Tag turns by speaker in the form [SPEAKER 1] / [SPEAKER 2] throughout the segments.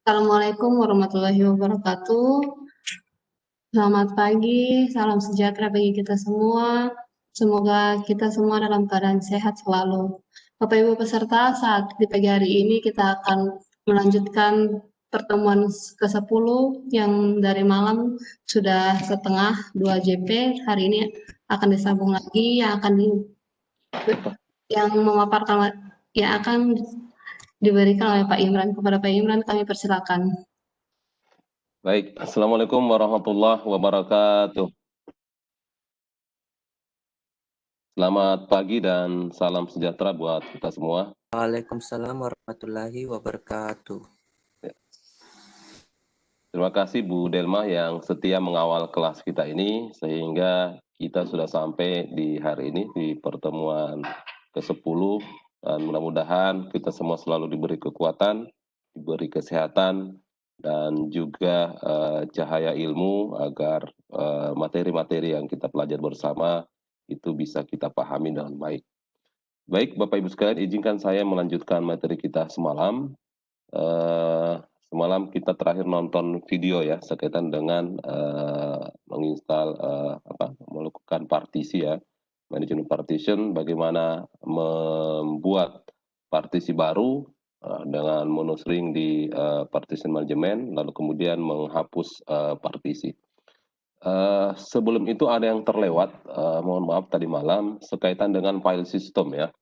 [SPEAKER 1] Assalamualaikum warahmatullahi wabarakatuh. Selamat pagi, salam sejahtera bagi kita semua. Semoga kita semua dalam keadaan sehat selalu. Bapak Ibu peserta, saat di pagi hari ini kita akan melanjutkan pertemuan ke-10 yang dari malam sudah setengah 2 JP. Hari ini akan disambung lagi yang memaparkan yang akan diberikan oleh Pak Imran. Kepada Pak Imran kami persilakan.
[SPEAKER 2] Baik, Assalamualaikum warahmatullahi wabarakatuh. Selamat pagi dan salam sejahtera buat kita semua.
[SPEAKER 3] Waalaikumsalam warahmatullahi wabarakatuh.
[SPEAKER 2] Terima kasih Bu Delma yang setia mengawal kelas kita ini, sehingga kita sudah sampai di hari ini, di pertemuan ke-10, dan mudah-mudahan kita semua selalu diberi kekuatan, diberi kesehatan, dan juga cahaya ilmu agar materi-materi yang kita pelajari bersama itu bisa kita pahami dengan baik. Baik, Bapak Ibu sekalian, izinkan saya melanjutkan materi kita semalam. Semalam kita terakhir nonton video ya, sekaitan dengan menginstal, melakukan partisi ya, manajemen partition, bagaimana membuat partisi baru dengan monostring di partition management, lalu kemudian menghapus partisi. Sebelum itu ada yang terlewat, mohon maaf tadi malam, sekaitan dengan file system ya.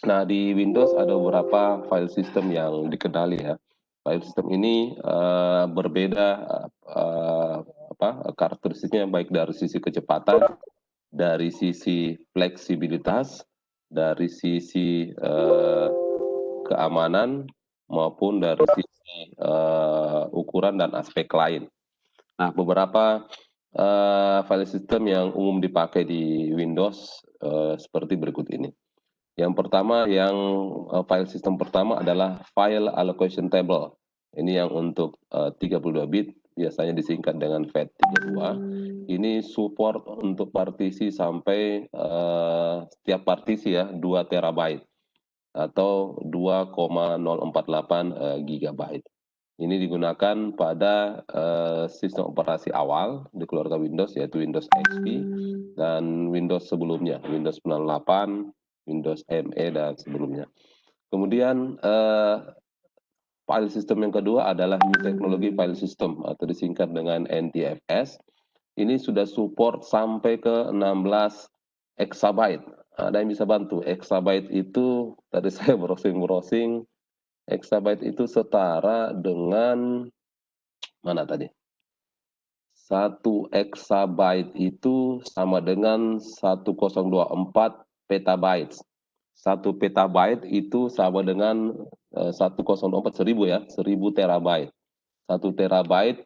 [SPEAKER 2] Nah, di Windows ada beberapa file system yang dikenali ya. File system ini berbeda karakteristiknya, baik dari sisi kecepatan, dari sisi fleksibilitas, dari sisi keamanan, maupun dari sisi ukuran dan aspek lain. Nah, beberapa file system yang umum dipakai di Windows seperti berikut ini. Yang pertama, file system pertama adalah file allocation table. Ini yang untuk 32 bit, biasanya disingkat dengan FAT32. Ini support untuk partisi sampai setiap partisi ya 2 terabyte atau 2,048 gigabyte. Ini digunakan pada sistem operasi awal di keluarga Windows, yaitu Windows XP dan Windows sebelumnya, Windows 98, Windows ME dan sebelumnya. Kemudian file system yang kedua adalah New Technology File System atau disingkat dengan NTFS. Ini sudah support sampai ke 16 exabyte. Ada yang bisa bantu? Exabyte itu tadi saya browsing, exabyte itu setara dengan mana tadi? 1 exabyte itu sama dengan 1024 petabytes. 1 petabyte itu sama dengan 1024 1000 ya, 1000 terabyte. 1 terabyte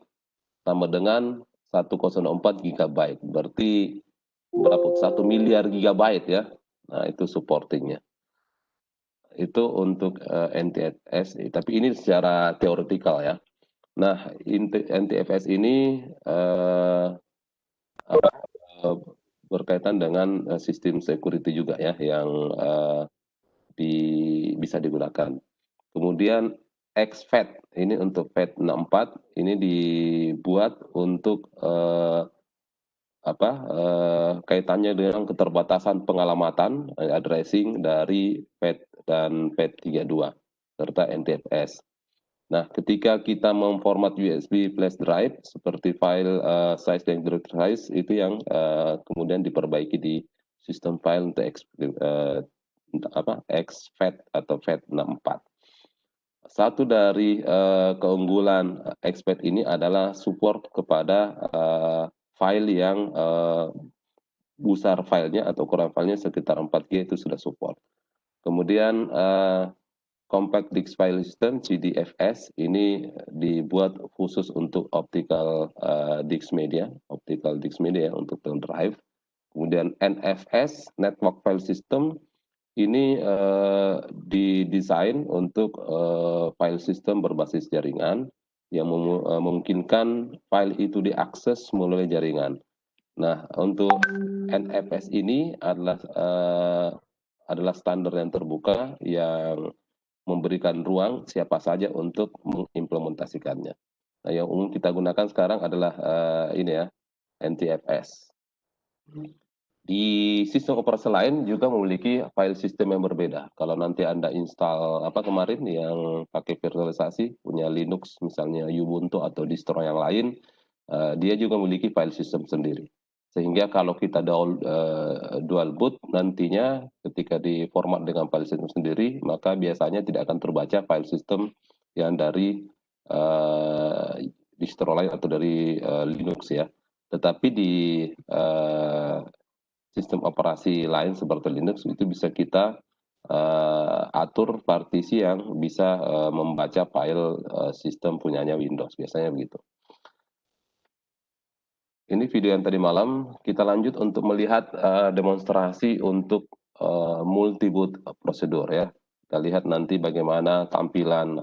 [SPEAKER 2] sama dengan 104 gigabyte. Berarti berapa? 1 miliar gigabyte ya. Nah, itu supportingnya. Itu untuk NTFS, tapi ini secara teoretikal ya. Nah, NTFS ini berkaitan dengan sistem security juga ya, yang bisa digunakan. Kemudian XFAT, ini untuk FAT64, ini dibuat untuk kaitannya dengan keterbatasan pengalamatan addressing dari FAT dan FAT32 serta NTFS. Nah, ketika kita memformat USB flash drive seperti file size dan drive size itu yang kemudian diperbaiki di sistem file untuk exFAT atau FAT64. Satu dari keunggulan exFAT ini adalah support kepada file yang besar filenya atau ukuran filenya sekitar 4G itu sudah support. Kemudian Compact Disk File System CDFS ini dibuat khusus untuk optical disk media untuk drive. Kemudian NFS Network File System ini didesain untuk file system berbasis jaringan yang memungkinkan file itu diakses melalui jaringan. Nah, untuk NFS ini adalah standar yang terbuka yang memberikan ruang siapa saja untuk mengimplementasikannya. Nah, yang umum kita gunakan sekarang adalah ini ya, NTFS. Di sistem operasi lain juga memiliki file system yang berbeda. Kalau nanti Anda install apa kemarin yang pakai virtualisasi, punya Linux misalnya Ubuntu atau distro yang lain, dia juga memiliki file system sendiri. Sehingga kalau kita dual boot nantinya ketika di format dengan file system sendiri, maka biasanya tidak akan terbaca file system yang dari distro lain atau dari Linux ya. Tetapi di sistem operasi lain seperti Linux itu bisa kita atur partisi yang bisa membaca file sistem punyanya Windows, biasanya begitu. Ini video yang tadi malam, kita lanjut untuk melihat demonstrasi untuk multi-boot prosedur ya. Kita lihat nanti bagaimana tampilan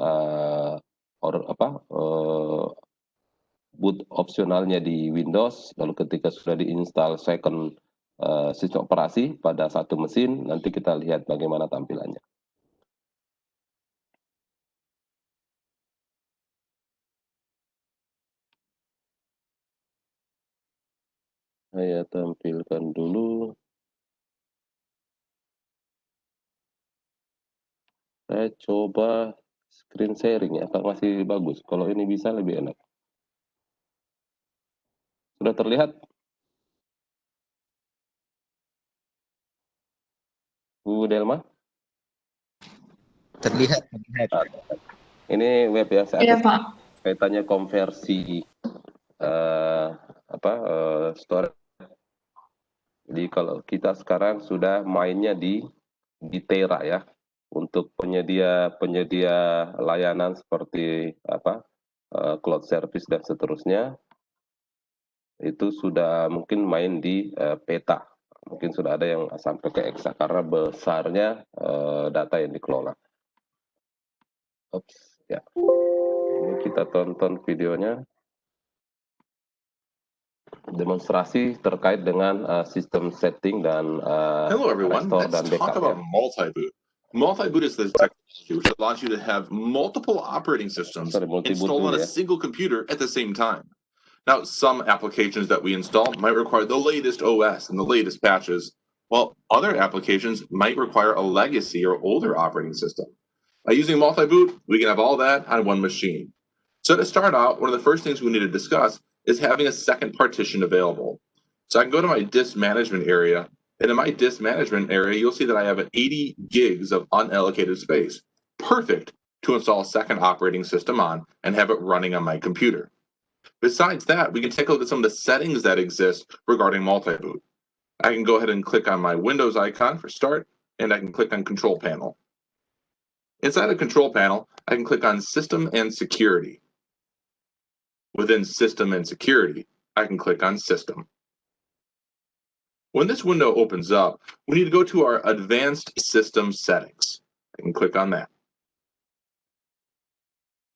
[SPEAKER 2] boot opsionalnya di Windows, lalu ketika sudah diinstal second sistem operasi pada satu mesin, nanti kita lihat bagaimana tampilannya. Saya tampilkan dulu. Saya coba screen sharing ya, apakah masih bagus? Kalau ini bisa lebih enak. Sudah terlihat? Bu Delma?
[SPEAKER 3] Terlihat.
[SPEAKER 2] Ini web ya, saya
[SPEAKER 1] Iya, Pak.
[SPEAKER 2] kaitannya konversi storage. Jadi kalau kita sekarang sudah mainnya di Tera ya, untuk penyedia layanan seperti cloud service dan seterusnya, itu sudah mungkin main di peta. Mungkin sudah ada yang sampai ke exa karena besarnya data yang dikelola. Oops, ya. Ini kita tonton videonya. Demonstrasi terkait dengan sistem setting dan
[SPEAKER 4] Hello everyone,
[SPEAKER 2] restore
[SPEAKER 4] let's
[SPEAKER 2] dan
[SPEAKER 4] talk
[SPEAKER 2] backup ya.
[SPEAKER 4] about multi-boot. Multi-boot is the technology which allows you to have multiple operating systems
[SPEAKER 2] Multi-boot
[SPEAKER 4] installed on
[SPEAKER 2] dulu
[SPEAKER 4] a
[SPEAKER 2] ya.
[SPEAKER 4] single computer at the same time. Now, some applications that we install might require the latest OS and the latest patches, while other applications might require a legacy or older operating system. By using multi-boot, we can have all that on one machine. So to start out, one of the first things we need to discuss is having a second partition available. So I can go to my disk management area, and in my disk management area, you'll see that I have an 80 gigs of unallocated space. Perfect to install a second operating system on and have it running on my computer. Besides that, we can take a look at some of the settings that exist regarding multi-boot. I can go ahead and click on my Windows icon for start, and I can click on Control Panel. Inside of Control Panel, I can click on System and Security. Within System and Security, I can click on System. When this window opens up, we need to go to our Advanced System Settings. I can click on that.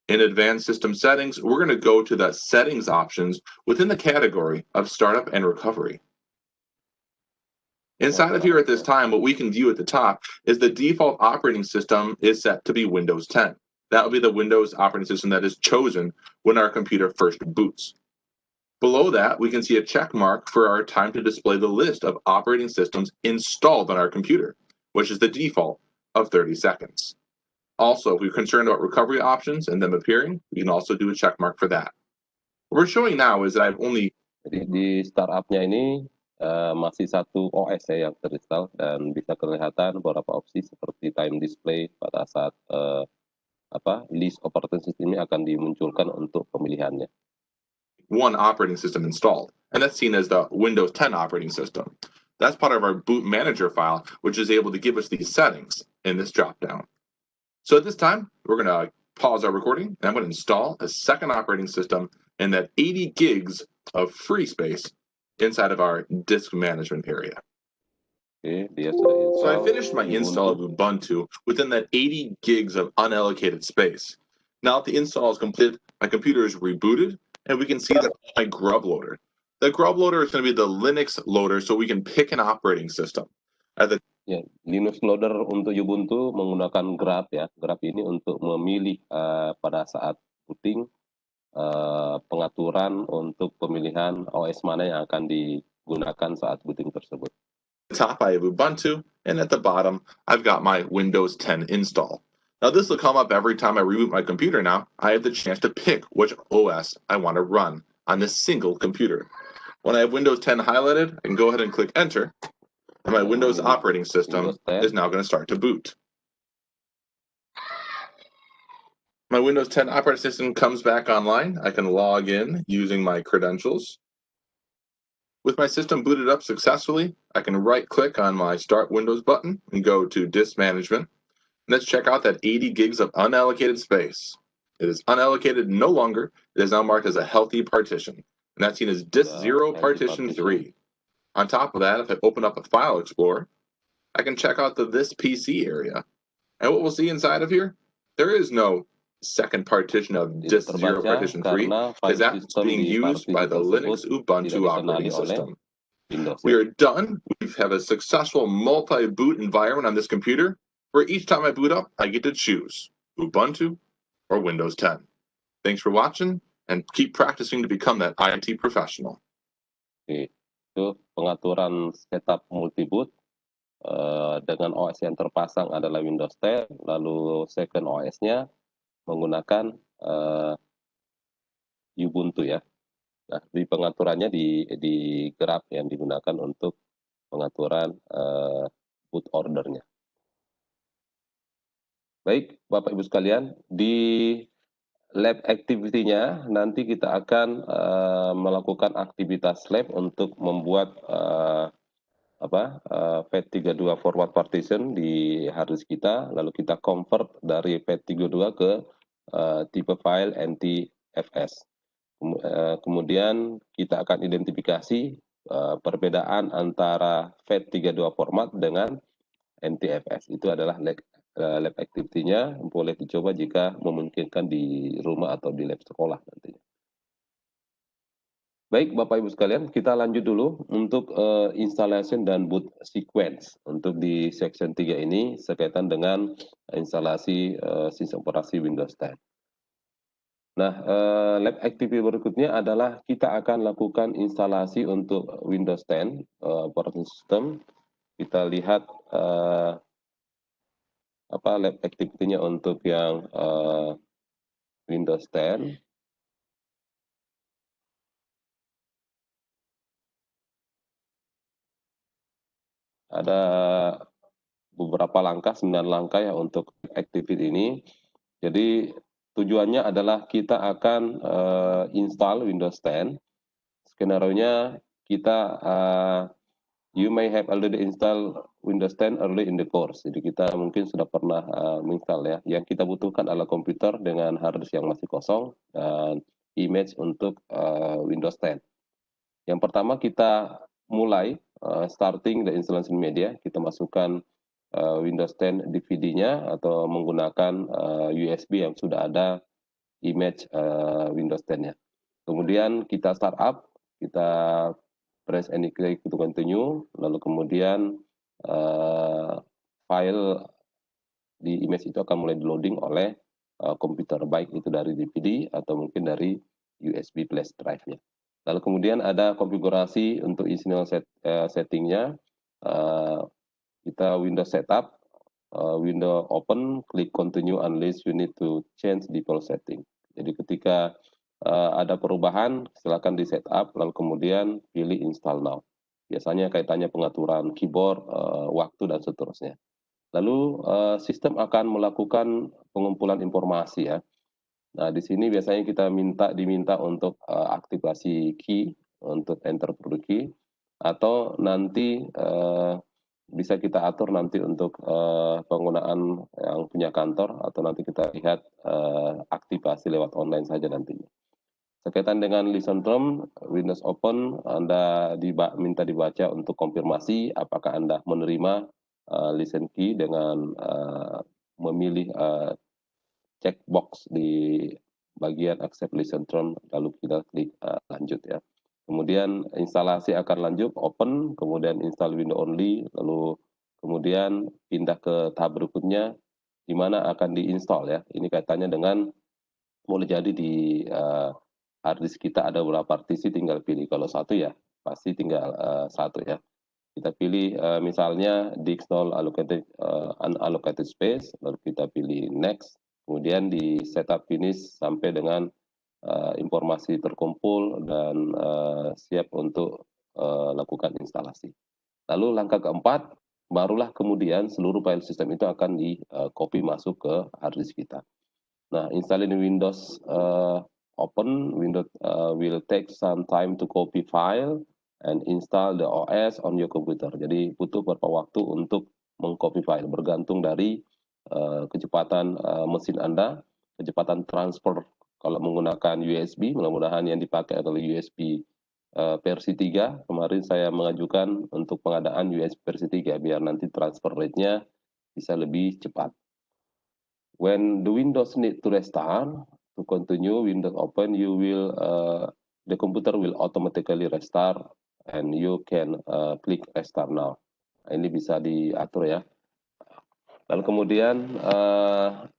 [SPEAKER 4] In Advanced System Settings, we're going to go to the Settings options within the category of Startup and Recovery. Inside of here at this time, what we can view at the top is the default operating system is set to be Windows 10. That will be the Windows operating system that is chosen when our computer first boots. Below that, we can see a check mark for our time to display the list of operating systems installed on our computer, which is the default of 30 seconds. Also, if we're concerned about recovery options and them appearing, we can also do a check mark for that. What we're showing now is that I've only...
[SPEAKER 2] Jadi di startupnya ini masih satu OS ya yang terinstall dan bisa kelihatan beberapa opsi seperti time display pada saat list operating system ini akan dimunculkan untuk pemilihannya.
[SPEAKER 4] One operating system installed, and that's seen as the Windows 10 operating system. That's part of our boot manager file, which is able to give us these settings in this dropdown. So at this time, we're going to pause our recording, and I'm going to install a second operating system in that 80 gigs of free space inside of our disk management area.
[SPEAKER 2] Okay, dia sudah install.
[SPEAKER 4] So I finished my install of Ubuntu within that 80 gigs of unallocated space. Now that the install is complete, my computer is rebooted, and we can see that my grub loader. The grub loader is going to be the Linux loader, so we can pick an operating system. At the
[SPEAKER 2] Ya, Linux Loader untuk Ubuntu menggunakan grep ya. Grep ini untuk memilih pada saat booting pengaturan untuk pemilihan OS mana yang akan digunakan saat booting tersebut.
[SPEAKER 4] At the top, I have Ubuntu, and at the bottom, I've got my Windows 10 install. Now, this will come up every time I reboot my computer now. I have the chance to pick which OS I want to run on this single computer. When I have Windows 10 highlighted, I can go ahead and click Enter, and my Windows operating system is now going to start to boot. My Windows 10 operating system comes back online. I can log in using my credentials. With my system booted up successfully, I can right-click on my Start Windows button and go to Disk Management. Let's check out that 80 gigs of unallocated space. It is unallocated no longer. It is now marked as a healthy partition, and that's seen as Disk 0 Partition 3. On top of that, if I open up a File Explorer, I can check out the This PC area. And what we'll see inside of here, there is no second partition of Disk 0 Partition 3, because that's being used by the Linux Ubuntu operating system. We are done. We have a successful multi-boot environment on this computer, where each time I boot up, I get to choose Ubuntu or Windows 10. Thanks for watching, and keep practicing to become that IT professional.
[SPEAKER 2] Oke, itu pengaturan setup multi-boot dengan OS yang terpasang adalah Windows 10, lalu second OS-nya menggunakan Ubuntu ya. Nah, di pengaturannya di grep yang digunakan untuk pengaturan boot ordernya. Baik, Bapak Ibu sekalian, di lab activity-nya nanti kita akan melakukan aktivitas lab untuk membuat FAT32 forward partition di hard disk kita, lalu kita convert dari FAT32 ke tipe file NTFS. Kemudian kita akan identifikasi perbedaan antara FAT32 format dengan NTFS. Itu adalah lab activity-nya, boleh dicoba jika memungkinkan di rumah atau di lab sekolah nantinya. Baik, Bapak Ibu sekalian, kita lanjut dulu untuk installation dan boot sequence. Untuk di section 3 ini sekaitan dengan instalasi sistem operasi Windows 10. Nah, lab activity berikutnya adalah kita akan lakukan instalasi untuk Windows 10 operating system. Kita lihat lab activity-nya untuk yang Windows 10. Ada beberapa langkah, 9 langkah ya untuk activity ini. Jadi tujuannya adalah kita akan install Windows 10. Skenario-nya kita you may have already install Windows 10 early in the course. Jadi kita mungkin sudah pernah menginstal ya. Yang kita butuhkan adalah komputer dengan hard disk yang masih kosong dan image untuk Windows 10. Yang pertama kita mulai starting the installation media. Kita masukkan Windows 10 DVD-nya atau menggunakan USB yang sudah ada image Windows 10-nya. Kemudian kita startup, kita press any click to continue, lalu kemudian file di image itu akan mulai loading oleh komputer, baik itu dari DVD atau mungkin dari USB flash drive-nya. Lalu kemudian ada konfigurasi untuk initial settingnya. Kita Windows setup, window open, klik continue unless you need to change default setting. Jadi ketika ada perubahan, silakan di setup, lalu kemudian pilih install now. Biasanya kaitannya pengaturan keyboard, waktu, dan seterusnya. Lalu sistem akan melakukan pengumpulan informasi ya. Nah, di sini biasanya kita diminta untuk aktivasi key, untuk enter produk key, atau nanti bisa kita atur nanti untuk penggunaan yang punya kantor, atau nanti kita lihat aktivasi lewat online saja nantinya. Sekaitan dengan listen term, Windows Open, Anda minta dibaca untuk konfirmasi apakah Anda menerima listen key dengan memilih checkbox di bagian accept listen term, lalu kita klik lanjut ya. Kemudian instalasi akan lanjut, open, kemudian install window only, lalu kemudian pindah ke tahap berikutnya, di mana akan diinstal ya. Ini kaitannya dengan boleh jadi di hard disk kita ada beberapa partisi, tinggal pilih. Kalau satu ya pasti tinggal satu ya. Kita pilih misalnya disk null unallocated space, lalu kita pilih next, kemudian di setup finish sampai dengan informasi terkumpul dan siap untuk lakukan instalasi. Lalu langkah keempat, barulah kemudian seluruh file sistem itu akan di copy masuk ke hard disk kita. Nah, installing Windows open, Windows will take some time to copy file and install the OS on your computer. Jadi butuh beberapa waktu untuk mengcopy file, bergantung dari kecepatan mesin Anda, kecepatan transfer. Kalau menggunakan USB, mudah-mudahan yang dipakai adalah USB versi 3. Kemarin saya mengajukan untuk pengadaan USB versi 3, biar nanti transfer rate-nya bisa lebih cepat. When the Windows need to restart, to continue Windows open, the computer will automatically restart and you can click restart now. Ini bisa diatur ya. Lalu kemudian,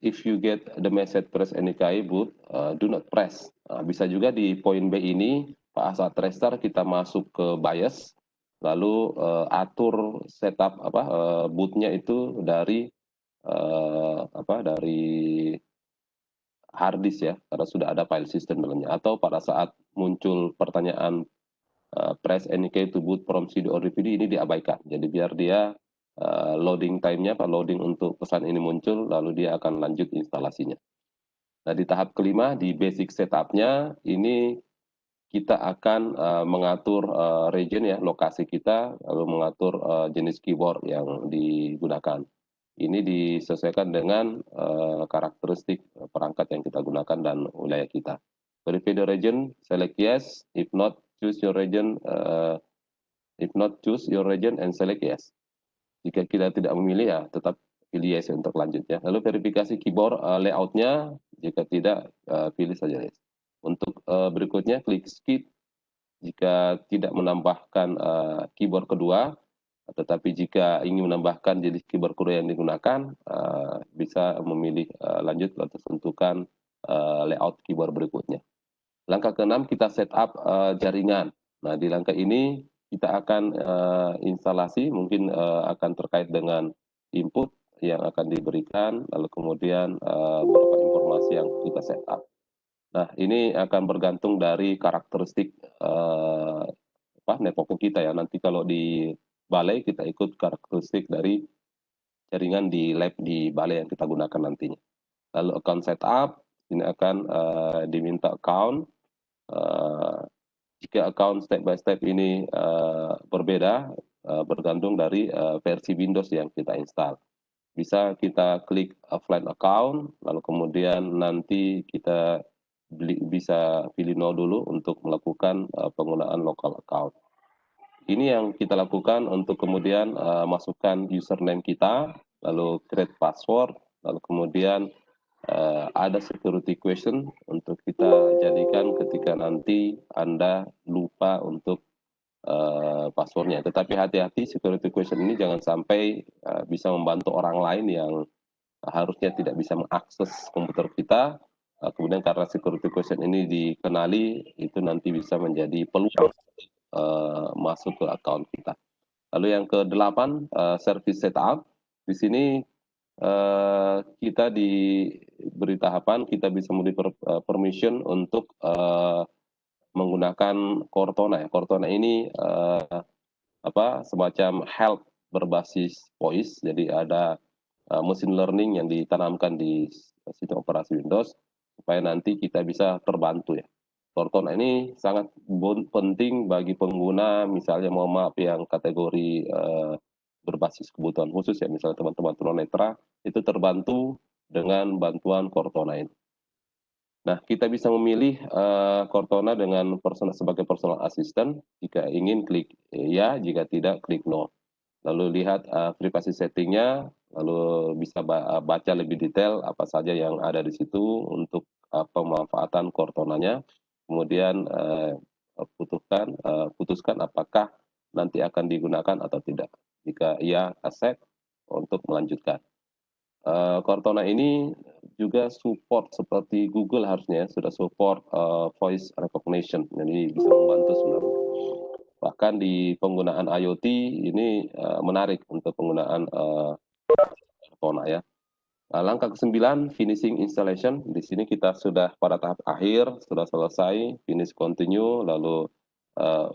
[SPEAKER 2] if you get the message press any key boot, do not press. Bisa juga di poin B ini, pada saat restart kita masuk ke BIOS, lalu atur setup bootnya itu dari dari hard disk ya, karena sudah ada file system dalamnya. Atau pada saat muncul pertanyaan press any key to boot from CD or DVD, ini diabaikan. Jadi biar dia loading time-nya, loading untuk pesan ini muncul, lalu dia akan lanjut instalasinya. Nah, di tahap kelima, di basic setup-nya, ini kita akan mengatur region ya, lokasi kita, lalu mengatur jenis keyboard yang digunakan. Ini disesuaikan dengan karakteristik perangkat yang kita gunakan dan wilayah kita. Verify the region, select yes. If not, choose your region. Choose your region and select yes. Jika kita tidak memilih ya tetap pilih yes untuk lanjut ya. Lalu verifikasi keyboard layout-nya, jika tidak pilih saja yes. Untuk berikutnya klik skip jika tidak menambahkan keyboard kedua. Tetapi jika ingin menambahkan jenis keyboard kedua yang digunakan, bisa memilih lanjut atau tentukan layout keyboard berikutnya. Langkah ke-6, kita setup jaringan. Nah, di langkah ini kita akan instalasi, mungkin akan terkait dengan input yang akan diberikan, lalu kemudian beberapa informasi yang kita setup. Nah, ini akan bergantung dari karakteristik networking kita ya. Nanti kalau di balai kita ikut karakteristik dari jaringan di lab di balai yang kita gunakan nantinya. Lalu account setup, ini akan diminta account. Jika account step by step ini berbeda, bergantung dari versi Windows yang kita install. Bisa kita klik offline account, lalu kemudian nanti kita bisa pilih no dulu untuk melakukan penggunaan local account. Ini yang kita lakukan untuk kemudian masukkan username kita, lalu create password, lalu kemudian ada security question untuk kita jadikan ketika nanti Anda lupa untuk passwordnya. Tetapi hati-hati, security question ini jangan sampai bisa membantu orang lain yang harusnya tidak bisa mengakses komputer kita. Kemudian karena security question ini dikenali, itu nanti bisa menjadi peluang masuk ke account kita. Lalu yang ke-8, service setup. Di sini kita diberi tahapan, kita bisa memberi permission untuk menggunakan Cortana ya. Cortana ini semacam help berbasis voice. Jadi ada machine learning yang ditanamkan di sistem operasi Windows supaya nanti kita bisa terbantu ya. Cortana ini sangat penting bagi pengguna, misalnya mohon maaf yang kategori berbasis kebutuhan khusus ya, misalnya teman-teman tunanetra itu terbantu dengan bantuan Cortana ini. Nah, kita bisa memilih Cortana dengan sebagai personal assistant. Jika ingin klik ya, jika tidak klik no. Lalu lihat privasi settingnya, lalu bisa baca lebih detail apa saja yang ada di situ untuk pemanfaatan Cortana-nya. Kemudian putuskan apakah nanti akan digunakan atau tidak. Jika iya, accept. untuk melanjutkan. Cortana ini juga support seperti Google harusnya sudah support voice recognition, jadi bisa membantu sebenarnya. Bahkan di penggunaan IoT ini menarik untuk penggunaan Cortana ya. Langkah ke-9, finishing installation. Di sini kita sudah pada tahap akhir, sudah selesai, finish continue, lalu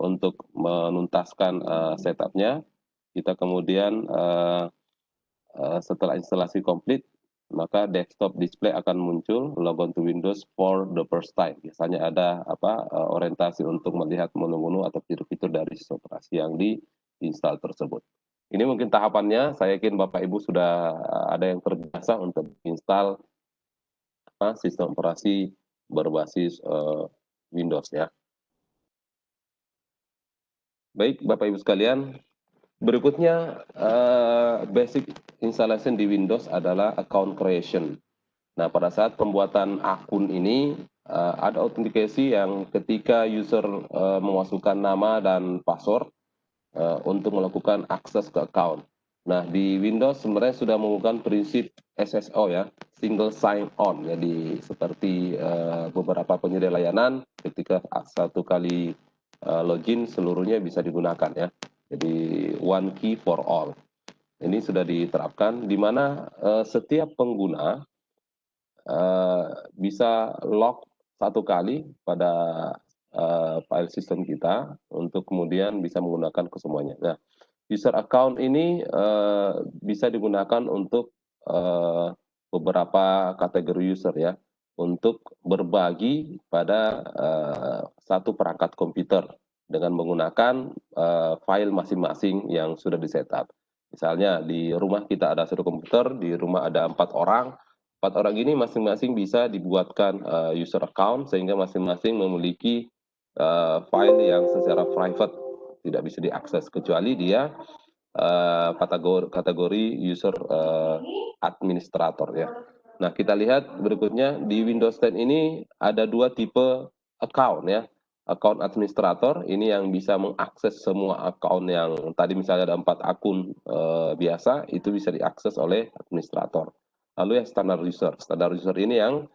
[SPEAKER 2] untuk menuntaskan setupnya, kita kemudian setelah instalasi komplit, maka desktop display akan muncul logon to Windows for the first time. Biasanya ada orientasi untuk melihat menu-menu atau fitur-fitur dari sistem operasi yang diinstal tersebut. Ini mungkin tahapannya, saya yakin Bapak Ibu sudah ada yang terbiasa untuk install sistem operasi berbasis Windows ya. Baik Bapak Ibu sekalian, berikutnya basic installation di Windows adalah account creation. Nah, pada saat pembuatan akun ini ada autentikasi yang ketika user memasukkan nama dan password untuk melakukan akses ke account. Nah, di Windows sebenarnya sudah menggunakan prinsip SSO ya, single sign on. Jadi seperti beberapa penyedia layanan ketika satu kali login seluruhnya bisa digunakan ya. Jadi one key for all. Ini sudah diterapkan di mana setiap pengguna bisa log satu kali pada file sistem kita untuk kemudian bisa menggunakan kesemuanya. Nah, user account ini bisa digunakan untuk beberapa kategori user ya, untuk berbagi pada satu perangkat komputer dengan menggunakan file masing-masing yang sudah di-setup. Misalnya di rumah kita ada satu komputer, di rumah ada 4 orang. 4 orang ini masing-masing bisa dibuatkan user account sehingga masing-masing memiliki file yang secara private tidak bisa diakses kecuali dia kategori user administrator ya. Nah, kita lihat berikutnya di Windows 10 ini ada 2 tipe account ya. Account administrator ini yang bisa mengakses semua account yang tadi misalnya ada 4 akun biasa, itu bisa diakses oleh administrator. Lalu yang standard user. Standard user ini yang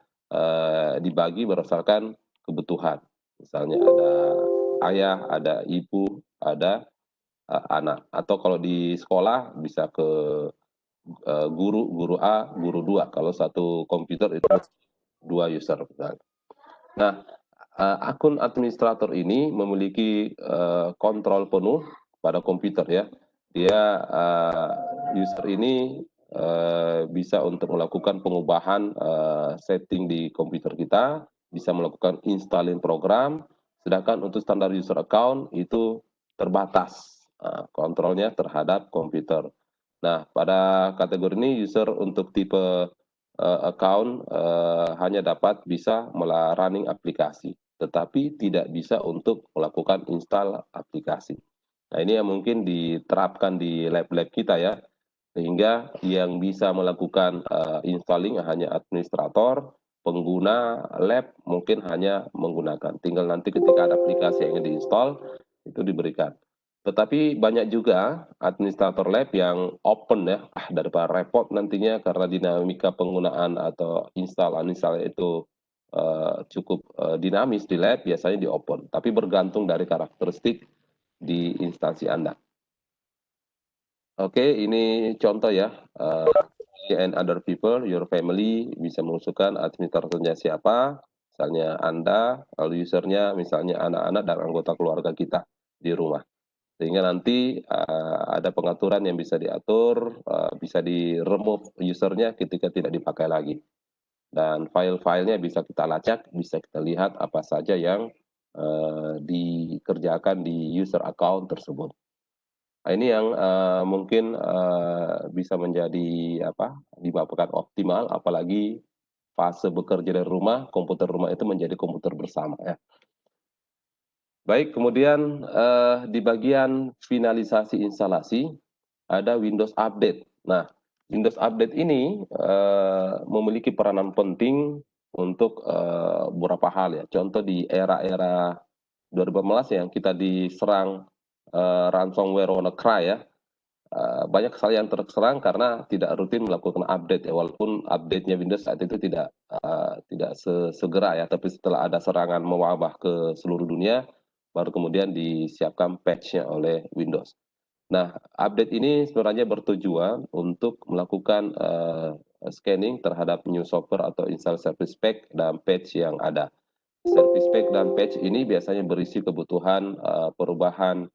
[SPEAKER 2] dibagi berdasarkan kebutuhan. Misalnya ada ayah, ada ibu, ada anak. Atau kalau di sekolah bisa ke guru A, guru 2. Kalau satu komputer itu 2 user. Nah, akun administrator ini memiliki kontrol penuh pada komputer ya. Dia user ini bisa untuk melakukan pengubahan setting di komputer kita, bisa melakukan installing program, sedangkan untuk standar user account itu terbatas kontrolnya terhadap komputer. Nah, pada kategori ini user untuk tipe account hanya dapat bisa running aplikasi, tetapi tidak bisa untuk melakukan install aplikasi. Nah, ini yang mungkin diterapkan di lab-lab kita ya, sehingga yang bisa melakukan installing hanya administrator, pengguna lab mungkin hanya menggunakan. Tinggal nanti ketika ada aplikasi yang diinstal, itu diberikan. Tetapi banyak juga administrator lab yang open ya, daripada repot nantinya karena dinamika penggunaan atau uninstall itu cukup dinamis di lab, biasanya di open. Tapi bergantung dari karakteristik di instansi Anda. Oke, ini contoh ya. And other people, your family, bisa mengusulkan administratornya siapa, misalnya Anda, lalu usernya misalnya anak-anak dan anggota keluarga kita di rumah. Sehingga nanti ada pengaturan yang bisa diatur, bisa di-remove usernya ketika tidak dipakai lagi. Dan file-filenya bisa kita lacak, bisa kita lihat apa saja yang dikerjakan di user account tersebut. Nah, ini yang mungkin bisa menjadi dibawakan optimal, apalagi fase bekerja dari rumah, komputer rumah itu menjadi komputer bersama ya. Baik, kemudian di bagian finalisasi instalasi ada Windows Update. Nah, Windows Update ini memiliki peranan penting untuk beberapa hal ya. Contoh di era-era 2015 yang kita diserang ransomware WannaCry ya. banyak kesalahan yang terserang karena tidak rutin melakukan update ya, walaupun update-nya Windows saat itu tidak segera ya, tapi setelah ada serangan mewabah ke seluruh dunia, baru kemudian disiapkan patch-nya oleh Windows. Nah, update ini sebenarnya bertujuan untuk melakukan scanning terhadap new software atau install service pack dan patch yang ada. Service pack dan patch ini biasanya berisi kebutuhan perubahan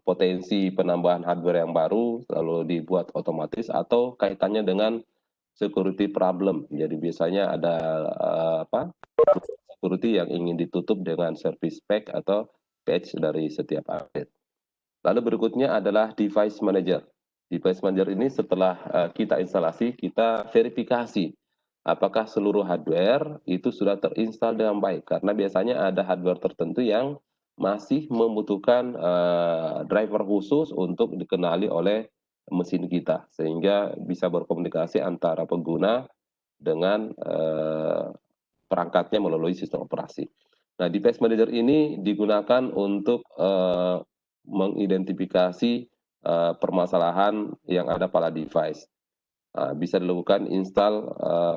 [SPEAKER 2] potensi penambahan hardware yang baru lalu dibuat otomatis atau kaitannya dengan security problem. Jadi biasanya ada security yang ingin ditutup dengan service pack atau patch dari setiap update. Lalu berikutnya adalah device manager. Device manager ini setelah kita instalasi, kita verifikasi apakah seluruh hardware itu sudah terinstall dengan baik. Karena biasanya ada hardware tertentu yang masih membutuhkan driver khusus untuk dikenali oleh mesin kita. Sehingga bisa berkomunikasi antara pengguna dengan perangkatnya melalui sistem operasi. Nah, device manager ini digunakan untuk mengidentifikasi permasalahan yang ada pada device. Bisa dilakukan install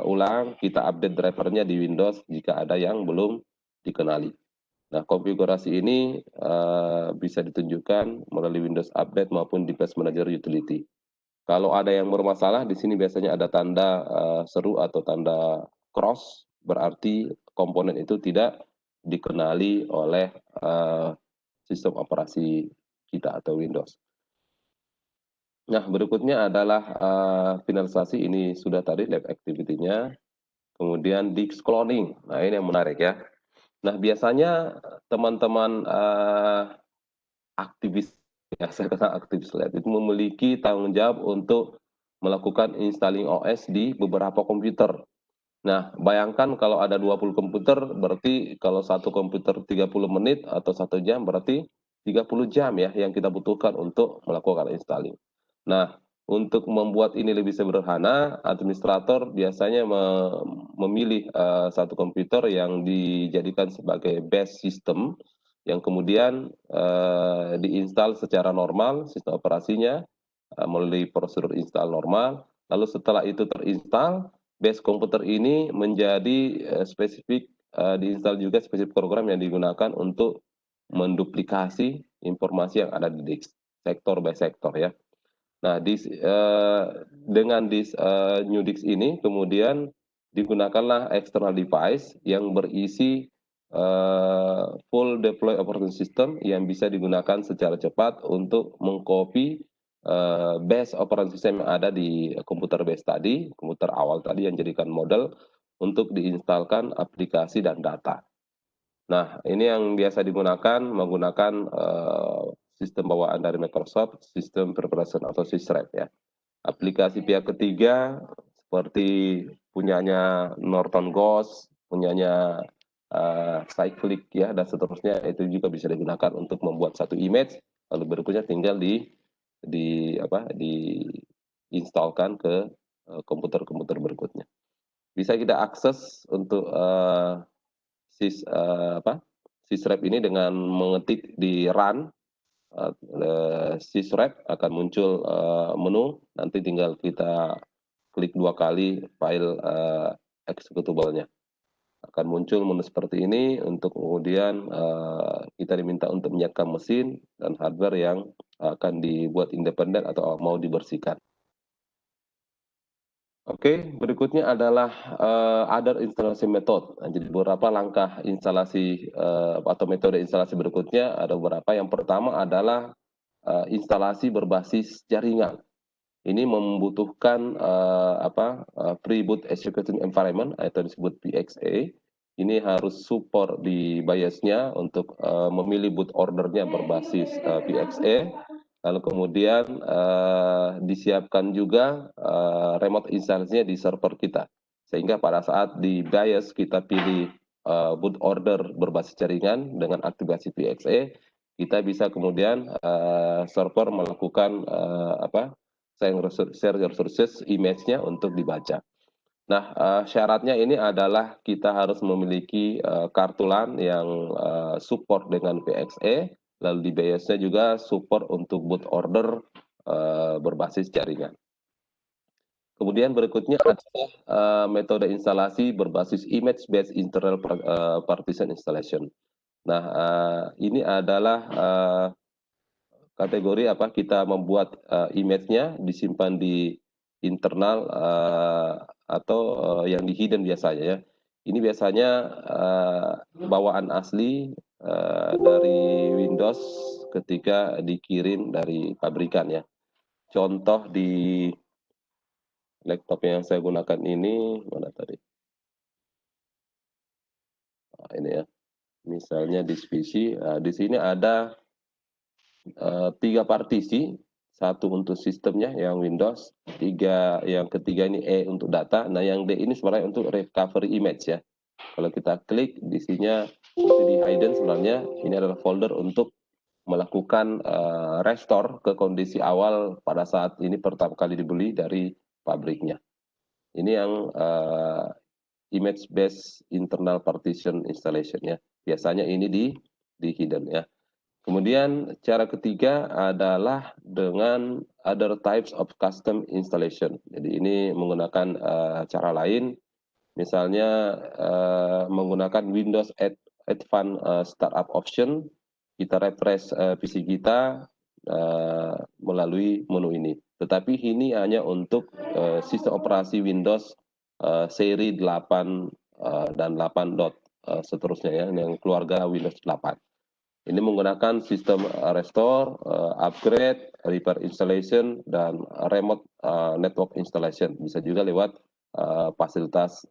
[SPEAKER 2] ulang, kita update drivernya di Windows jika ada yang belum dikenali. Nah, konfigurasi ini bisa ditunjukkan melalui Windows Update maupun Device Manager Utility. Kalau ada yang bermasalah, di sini biasanya ada tanda seru atau tanda cross, berarti komponen itu tidak dikenali oleh sistem operasi kita atau Windows. Nah, berikutnya adalah finalisasi, ini sudah tadi lab activity-nya. Kemudian disk cloning, nah ini yang menarik ya. Nah, biasanya teman-teman aktivis, ya saya kata aktivis lab, itu memiliki tanggung jawab untuk melakukan installing OS di beberapa komputer. Nah, bayangkan kalau ada 20 komputer, berarti kalau satu komputer 30 menit atau 1 jam, berarti 30 jam ya yang kita butuhkan untuk melakukan installing. Nah, untuk membuat ini lebih sederhana, administrator biasanya memilih satu komputer yang dijadikan sebagai base system, yang kemudian diinstal secara normal, sistem operasinya melalui prosedur install normal, lalu setelah itu terinstall, base komputer ini menjadi spesifik, diinstal juga spesifik program yang digunakan untuk menduplikasi informasi yang ada di disk, sektor by sektor ya. Nah, dengan disk new disk ini kemudian digunakanlah external device yang berisi full deploy operating system yang bisa digunakan secara cepat untuk mengcopy base operating system yang ada di komputer base tadi, komputer awal tadi yang jadikan model untuk diinstalkan aplikasi dan data. Nah, ini yang biasa digunakan menggunakan sistem bawaan dari Microsoft, sistem preparation atau SysRap ya. Aplikasi pihak ketiga seperti punyanya Norton Ghost, punyanya Cyclic ya dan seterusnya, itu juga bisa digunakan untuk membuat satu image, lalu berikutnya tinggal diinstalkan ke komputer-komputer berikutnya. Bisa kita akses untuk SysRap ini dengan mengetik di run SysRap, akan muncul menu, nanti tinggal kita klik 2 kali file executable-nya. Akan muncul menu seperti ini, untuk kemudian kita diminta untuk menyiapkan mesin dan hardware yang akan dibuat independen atau mau dibersihkan. Oke, berikutnya adalah other installation method. Nah, jadi beberapa langkah instalasi atau metode instalasi berikutnya ada beberapa. Yang pertama adalah instalasi berbasis jaringan. Ini membutuhkan pre-boot executing environment atau disebut PXE. Ini harus support di BIOS-nya untuk memilih boot ordernya berbasis PXE. Lalu kemudian disiapkan juga remote installasinya di server kita. Sehingga pada saat di BIOS kita pilih boot order berbasis jaringan dengan aktivasi PXE, kita bisa kemudian server melakukan share resources image-nya untuk dibaca. Nah, syaratnya ini adalah kita harus memiliki kartu LAN yang support dengan PXE Lalu di BIOS-nya juga support untuk boot order berbasis jaringan. Kemudian berikutnya adalah metode instalasi berbasis image-based internal partition installation. Nah, ini adalah kategori apa kita membuat image-nya disimpan di internal atau yang di hidden biasanya ya. Ini biasanya bawaan asli dari Windows ketika dikirim dari pabrikan ya. Contoh di laptop yang saya gunakan ini mana tadi? Nah, ini ya. Misalnya di PC, di sini ada 3 partisi, 1 untuk sistemnya yang Windows, 3 yang ketiga ini E untuk data. Nah, yang D ini sebenarnya untuk recovery image ya. Kalau kita klik di sini itu di hidden sebenarnya ini adalah folder untuk melakukan restore ke kondisi awal pada saat ini pertama kali dibeli dari pabriknya. Ini yang image based internal partition installation ya. Biasanya ini di hidden ya. Kemudian cara ketiga adalah dengan other types of custom installation. Jadi ini menggunakan cara lain, misalnya menggunakan Windows Advanced Startup Option. Kita refresh PC kita melalui menu ini. Tetapi ini hanya untuk sistem operasi Windows seri 8 dan 8 seterusnya ya, yang keluarga Windows 8. Ini menggunakan sistem restore, upgrade, repair installation, dan remote network installation. Bisa juga lewat fasilitas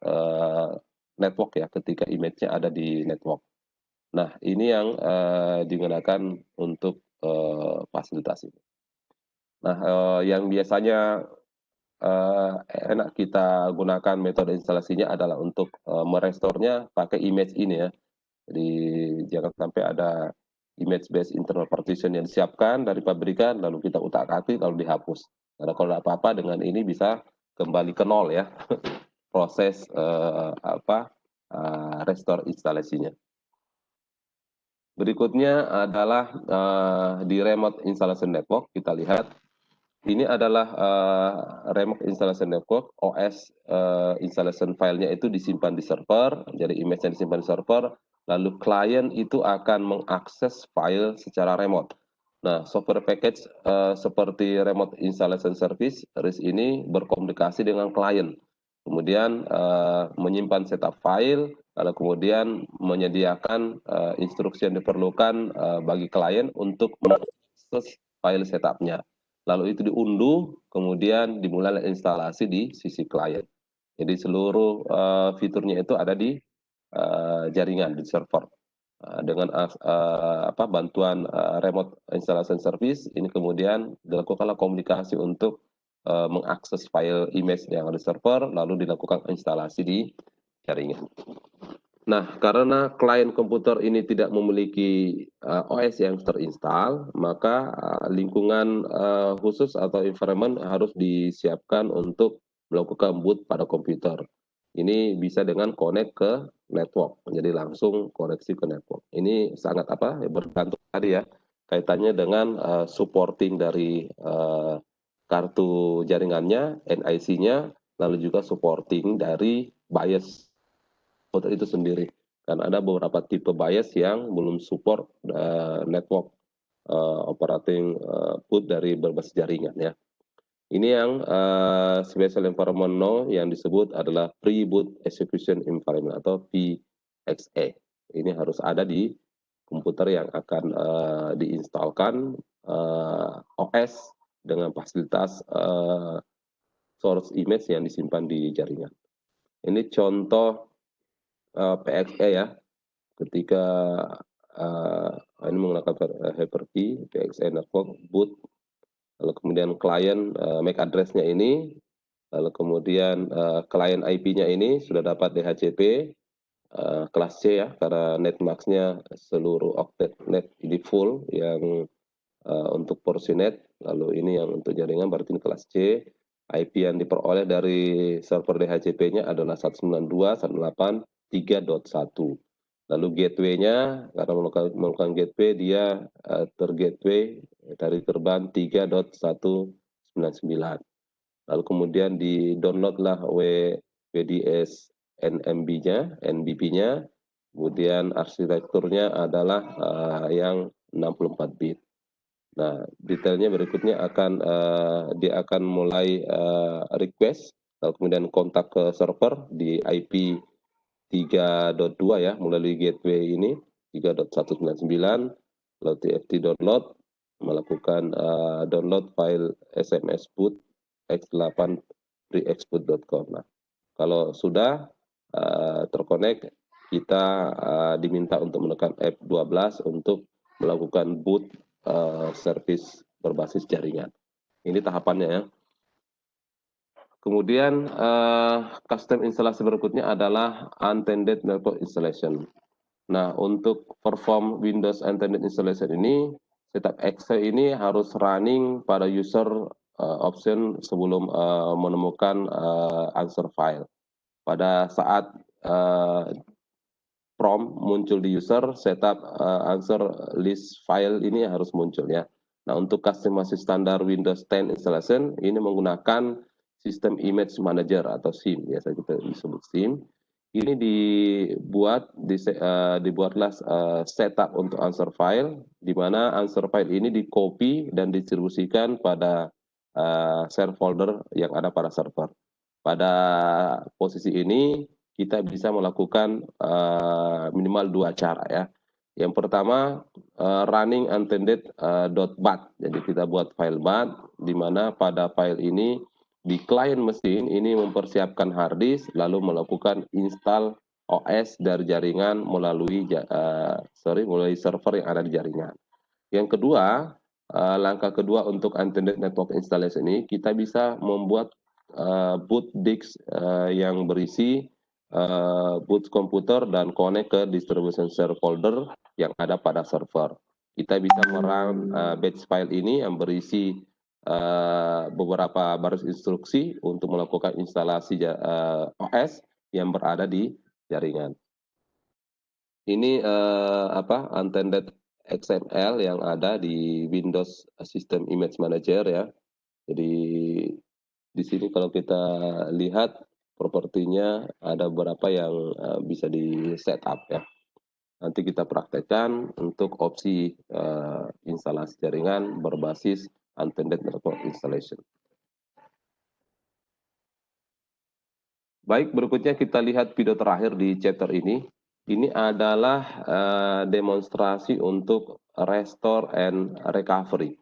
[SPEAKER 2] network ya, ketika image-nya ada di network. Nah, ini yang digunakan untuk fasilitas ini. Nah, yang biasanya enak kita gunakan metode instalasinya adalah untuk merestornya pakai image ini ya. Jadi jangan sampai ada image based internal partition yang disiapkan dari pabrikan lalu kita utak-atik lalu dihapus. Karena kalau ada apa-apa dengan ini bisa kembali ke nol ya proses restore instalasinya. Berikutnya adalah di remote installation network. Kita lihat ini adalah remote installation network. OS installation filenya itu disimpan di server, jadi image-nya disimpan di server. Lalu klien itu akan mengakses file secara remote. Nah, software package seperti Remote Installation Service, RIS ini berkomunikasi dengan klien. Kemudian menyimpan setup file, lalu kemudian menyediakan instruksi yang diperlukan bagi klien untuk mengakses file setupnya. Lalu itu diunduh, kemudian dimulai instalasi di sisi klien. Jadi seluruh fiturnya itu ada di jaringan di server. Dengan bantuan remote installation service ini kemudian dilakukanlah komunikasi untuk mengakses file image yang ada di server lalu dilakukan instalasi di jaringan. Nah, karena klien komputer ini tidak memiliki OS yang terinstall, maka lingkungan khusus atau environment harus disiapkan untuk melakukan boot pada komputer. Ini bisa dengan connect ke network, jadi langsung koneksi ke network. Ini sangat bergantung tadi ya, kaitannya dengan supporting dari kartu jaringannya, NIC-nya, lalu juga supporting dari BIOS komputer itu sendiri. Karena ada beberapa tipe BIOS yang belum support network operating boot dari berbasis jaringan ya. Ini yang special environment no yang disebut adalah pre-boot execution environment atau PXE. Ini harus ada di komputer yang akan diinstalkan OS dengan fasilitas source image yang disimpan di jaringan. Ini contoh PXE ya, ketika ini menggunakan Hyper-V, PXE network boot, lalu kemudian klien MAC address-nya ini, lalu kemudian klien IP-nya ini sudah dapat DHCP kelas C ya, karena netmax-nya seluruh octet net ini full yang untuk porsi net, lalu ini yang untuk jaringan berarti ini kelas C. IP yang diperoleh dari server DHCP-nya adalah 192.168.3.1. Lalu gateway-nya, karena melakukan gateway, dia tergateway dari terbang 3.199. Lalu kemudian di-downloadlah WDS NBP-nya, kemudian arsitekturnya adalah yang 64 bit. Nah, detailnya berikutnya dia akan mulai request, lalu kemudian kontak ke server di IP 3.2 ya, melalui gateway ini 3.199, lalu TFT download, melakukan download file SMS boot x8 preexport.com. Nah, kalau sudah terkonek, kita diminta untuk menekan F12 untuk melakukan boot service berbasis jaringan. Ini tahapannya ya. Kemudian custom instalasi berikutnya adalah unattended network installation. Nah, untuk perform Windows unattended installation ini, setup exe ini harus running pada user option sebelum menemukan answer file. Pada saat prompt muncul di user, setup answer list file ini harus muncul ya. Nah, untuk customization standar Windows 10 installation ini menggunakan sistem image manager atau SIM, biasa kita disebut SIM. Ini dibuatlah setup untuk answer file, di mana answer file ini di-copy dan distribusikan pada share folder yang ada pada server. Pada posisi ini kita bisa melakukan minimal 2 cara ya. Yang pertama running unattended.bat. Jadi kita buat file bat, di mana pada file ini di klien mesin ini mempersiapkan hard disk, lalu melakukan install OS dari jaringan melalui server yang ada di jaringan. Yang kedua, langkah kedua untuk unattended network installation ini, kita bisa membuat boot disk yang berisi boot komputer dan connect ke distribution share folder yang ada pada server. Kita bisa merun batch file ini yang berisi beberapa baris instruksi untuk melakukan instalasi OS yang berada di jaringan. Ini unattended XML yang ada di Windows System Image Manager ya. Jadi di sini kalau kita lihat propertinya ada beberapa yang bisa di setup ya. Nanti kita praktekkan untuk opsi instalasi jaringan berbasis unattended network installation. Baik, berikutnya kita lihat video terakhir di chapter ini. Ini adalah demonstrasi untuk restore and recovery.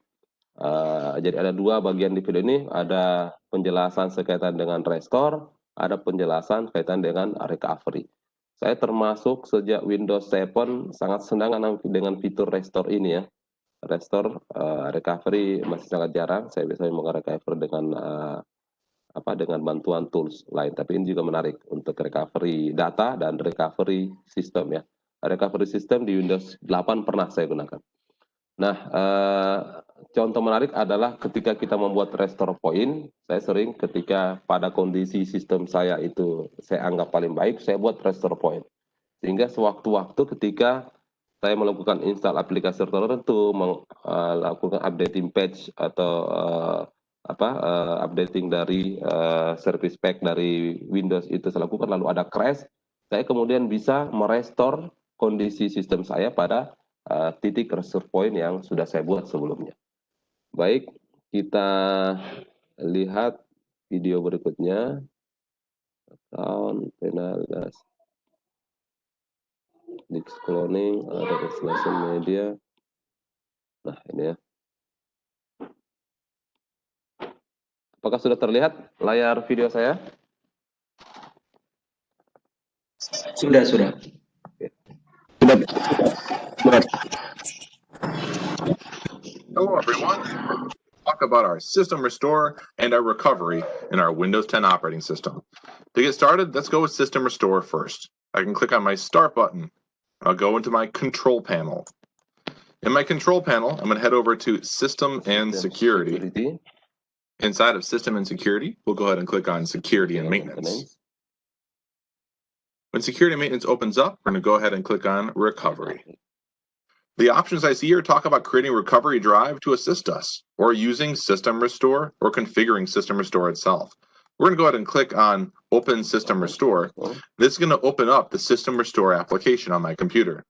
[SPEAKER 2] Jadi ada 2 bagian di video ini, ada penjelasan sekaitan dengan restore, ada penjelasan kaitan dengan recovery. Saya termasuk sejak Windows 7 sangat senang dengan fitur restore ini ya. Restore, recovery masih sangat jarang. Saya biasanya meng-recover dengan bantuan tools lain. Tapi ini juga menarik untuk recovery data dan recovery system ya. Recovery system di Windows 8 pernah saya gunakan. Nah, contoh menarik adalah ketika kita membuat restore point, saya sering ketika pada kondisi sistem saya itu saya anggap paling baik, saya buat restore point. Sehingga sewaktu-waktu ketika saya melakukan install aplikasi tertentu, melakukan updating patch atau updating dari service pack dari Windows itu saya lakukan, lalu ada crash, saya kemudian bisa merestore kondisi sistem saya pada titik restore point yang sudah saya buat sebelumnya. Baik, kita lihat video berikutnya. Account penalitas, disk cloning, ada installation media. Nah, ini ya. Apakah sudah terlihat layar video saya?
[SPEAKER 3] Sudah.
[SPEAKER 4] Hello, everyone. Talk about our system restore and our recovery in our Windows 10 operating system. To get started, let's go with system restore first. I can click on my start button. I'll go into my control panel. In my control panel, I'm going to head over to system and security. Inside of system and security, we'll go ahead and click on security and maintenance. When security maintenance opens up, we're going to go ahead and click on recovery. The options I see here talk about creating a recovery drive to assist us, or using System Restore, or configuring System Restore itself. We're going to go ahead and click on Open System Restore. This is going to open up the System Restore application on my computer.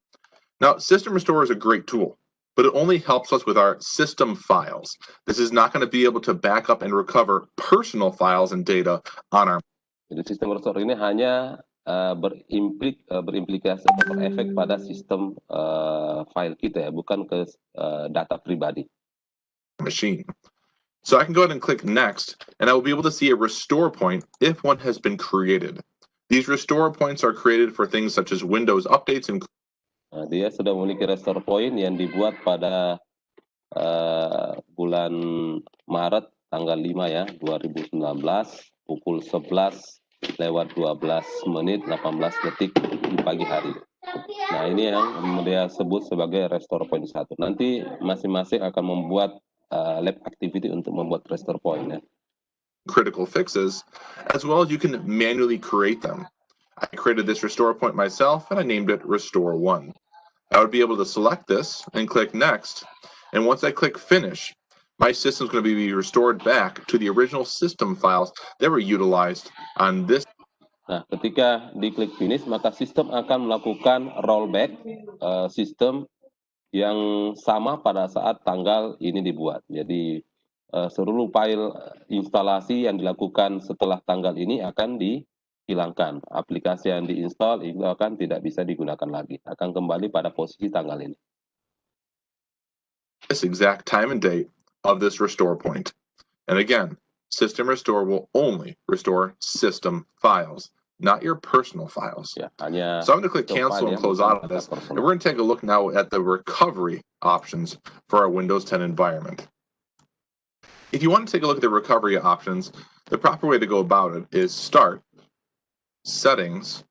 [SPEAKER 4] Now, System Restore is a great tool, but it only helps us with our system files. This is not going to be able to back up and recover personal files and data on our.
[SPEAKER 2] Jadi sistem restore ini hanya berimplikasi atau berefek pada sistem file kita ya, bukan ke data pribadi.
[SPEAKER 4] Machine. So I can go ahead and click next, and I will be able to see a restore point if one has been created. These restore points are created for things such as Windows updates and.
[SPEAKER 2] Dia sudah memiliki restore point yang dibuat pada bulan Maret tanggal 5 ya 2019 pukul 11:12:18 di pagi hari. Nah, ini yang dia sebut sebagai restore point 1. Nanti masing-masing akan membuat lab activity untuk membuat restore point ya.
[SPEAKER 4] Critical fixes, as well as you can manually create them. I created this restore point myself and I named it Restore 1. I would be able to select this and click next. And once I click finish, my system is going to be restored back to the original system files that were utilized on this.
[SPEAKER 2] Nah, ketika diklik finish, maka sistem akan melakukan rollback sistem yang sama pada saat tanggal ini dibuat. Jadi seluruh file instalasi yang dilakukan setelah tanggal ini akan dihilangkan. Aplikasi yang diinstal itu akan tidak bisa digunakan lagi. Akan kembali pada posisi tanggal ini.
[SPEAKER 4] This exact time and date of this restore point. And again, System Restore will only restore system files, not your personal files.
[SPEAKER 2] Ya, hanya
[SPEAKER 4] So I'm going to click cancel and close out of this. And we're going to take a look now at the recovery options for our Windows 10 environment. If you want to take a look at the recovery options, the proper way to go about it is Start, Settings.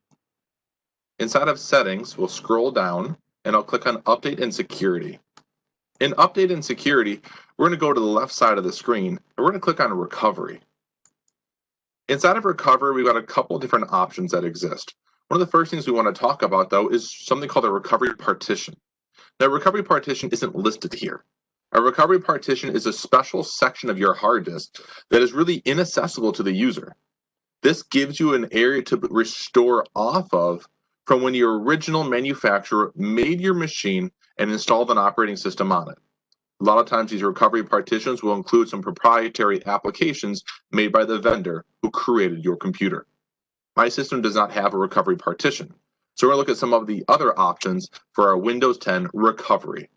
[SPEAKER 4] Inside of Settings, we'll scroll down and I'll click on Update and Security. In Update and Security, we're going to go to the left side of the screen and we're going to click on Recovery. Inside of Recovery, we've got a couple different options that exist. One of the first things we want to talk about, though, is something called a Recovery Partition. Now, Recovery Partition isn't listed here. A recovery partition is a special section of your hard disk that is really inaccessible to the user. This gives you an area to restore off of from when your original manufacturer made your machine and installed an operating system on it. A lot of times these recovery partitions will include some proprietary applications made by the vendor who created your computer. My system does not have a recovery partition, so we're going to look at some of the other options for our Windows 10 recovery.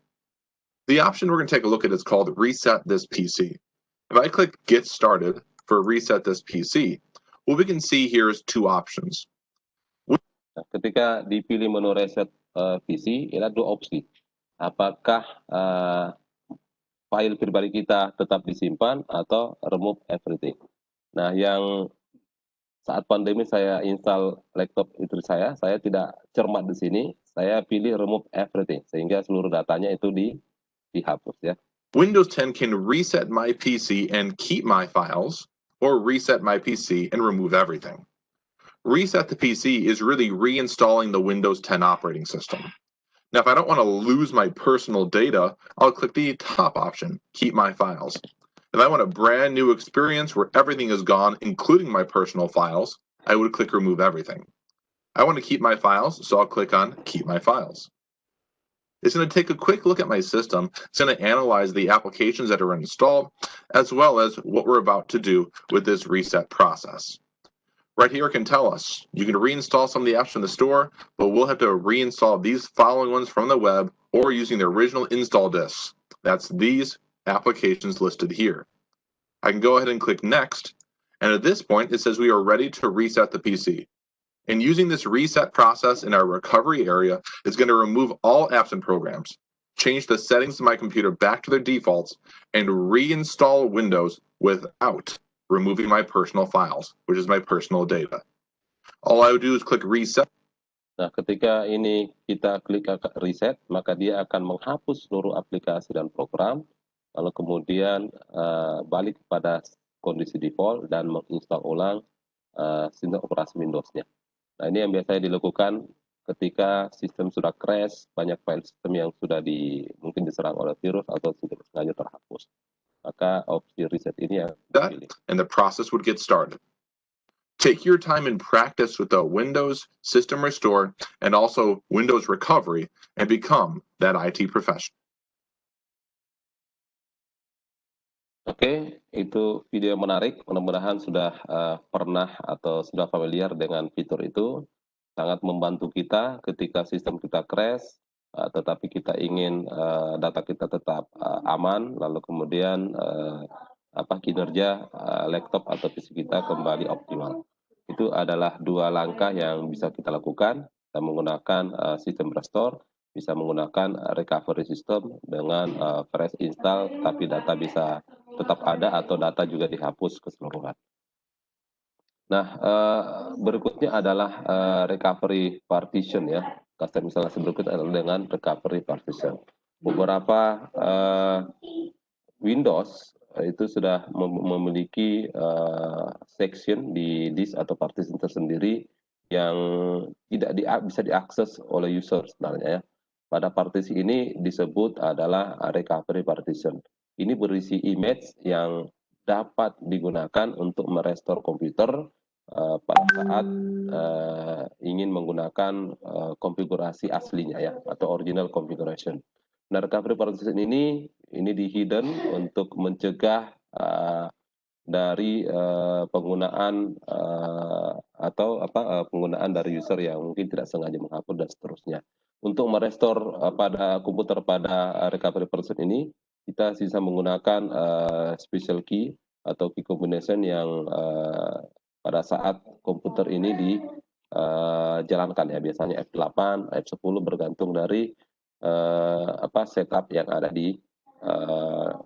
[SPEAKER 4] The option we're going to take a look at is called Reset This PC. If I click Get Started for Reset This PC, what we can see here is two options.
[SPEAKER 2] Nah, ketika dipilih menu reset PC, ada dua opsi. Apakah file pribadi kita tetap disimpan atau remove everything. Nah, yang saat pandemi saya install laptop istri saya tidak cermat di sini, saya pilih remove everything, sehingga seluruh datanya itu dihapus ya.
[SPEAKER 4] Windows 10 can reset my PC and keep my files, or reset my PC and remove everything. Reset the PC is really reinstalling the Windows 10 operating system. Now, if I don't want to lose my personal data, I'll click the top option, Keep My Files. If I want a brand new experience where everything is gone, including my personal files, I would click Remove Everything. I want to keep my files, so I'll click on Keep My Files. It's going to take a quick look at my system. It's going to analyze the applications that are installed, as well as what we're about to do with this reset process. Right here it can tell us, you can reinstall some of the apps from the store, but we'll have to reinstall these following ones from the web or using the original install disks. That's these applications listed here. I can go ahead and click Next, and at this point it says we are ready to reset the PC. And using this reset process in our recovery area is going to remove all apps and programs, change the settings of my computer back to their defaults, and reinstall Windows without removing my personal files, which is my personal data. All I would do is click Reset.
[SPEAKER 2] Nah, ketika ini kita klik reset, maka dia akan menghapus seluruh aplikasi dan program, lalu kemudian balik kepada kondisi default dan menginstal ulang sistem operasi Windows-nya. Nah, ini yang biasanya dilakukan ketika sistem sudah crash, banyak file sistem yang sudah mungkin diserang oleh virus atau tidak sengaja terhapus. Maka opsi reset ini yang
[SPEAKER 4] That,
[SPEAKER 2] dipilih.
[SPEAKER 4] and the process would get started. Take your time and practice with the Windows System Restore and also Windows Recovery and become that IT professional.
[SPEAKER 2] Oke, itu video menarik. Mudah-mudahan sudah pernah atau sudah familiar dengan fitur itu. Sangat membantu kita ketika sistem kita crash, tetapi kita ingin data kita tetap aman, lalu kemudian kinerja laptop atau PC kita kembali optimal. Itu adalah 2 langkah yang bisa kita lakukan. Kita menggunakan sistem restore, bisa menggunakan recovery system dengan fresh install, tapi data bisa tetap ada atau data juga dihapus keseluruhan. Nah, berikutnya adalah recovery partition ya. Custom instalasi berikutnya adalah dengan recovery partition. Beberapa Windows itu sudah memiliki section di disk atau partition tersendiri yang tidak bisa diakses oleh user sebenarnya ya. Pada partisi ini disebut adalah recovery partition. Ini berisi image yang dapat digunakan untuk merestore komputer pada saat ingin menggunakan konfigurasi aslinya ya atau original configuration. Nah, recovery partition ini di hidden untuk mencegah dari penggunaan penggunaan dari user yang mungkin tidak sengaja menghapus dan seterusnya. Untuk merestore pada komputer pada recovery partition ini, kita bisa menggunakan special key atau key combination yang pada saat komputer ini dijalankan ya, biasanya F8, F10 bergantung dari setup yang ada di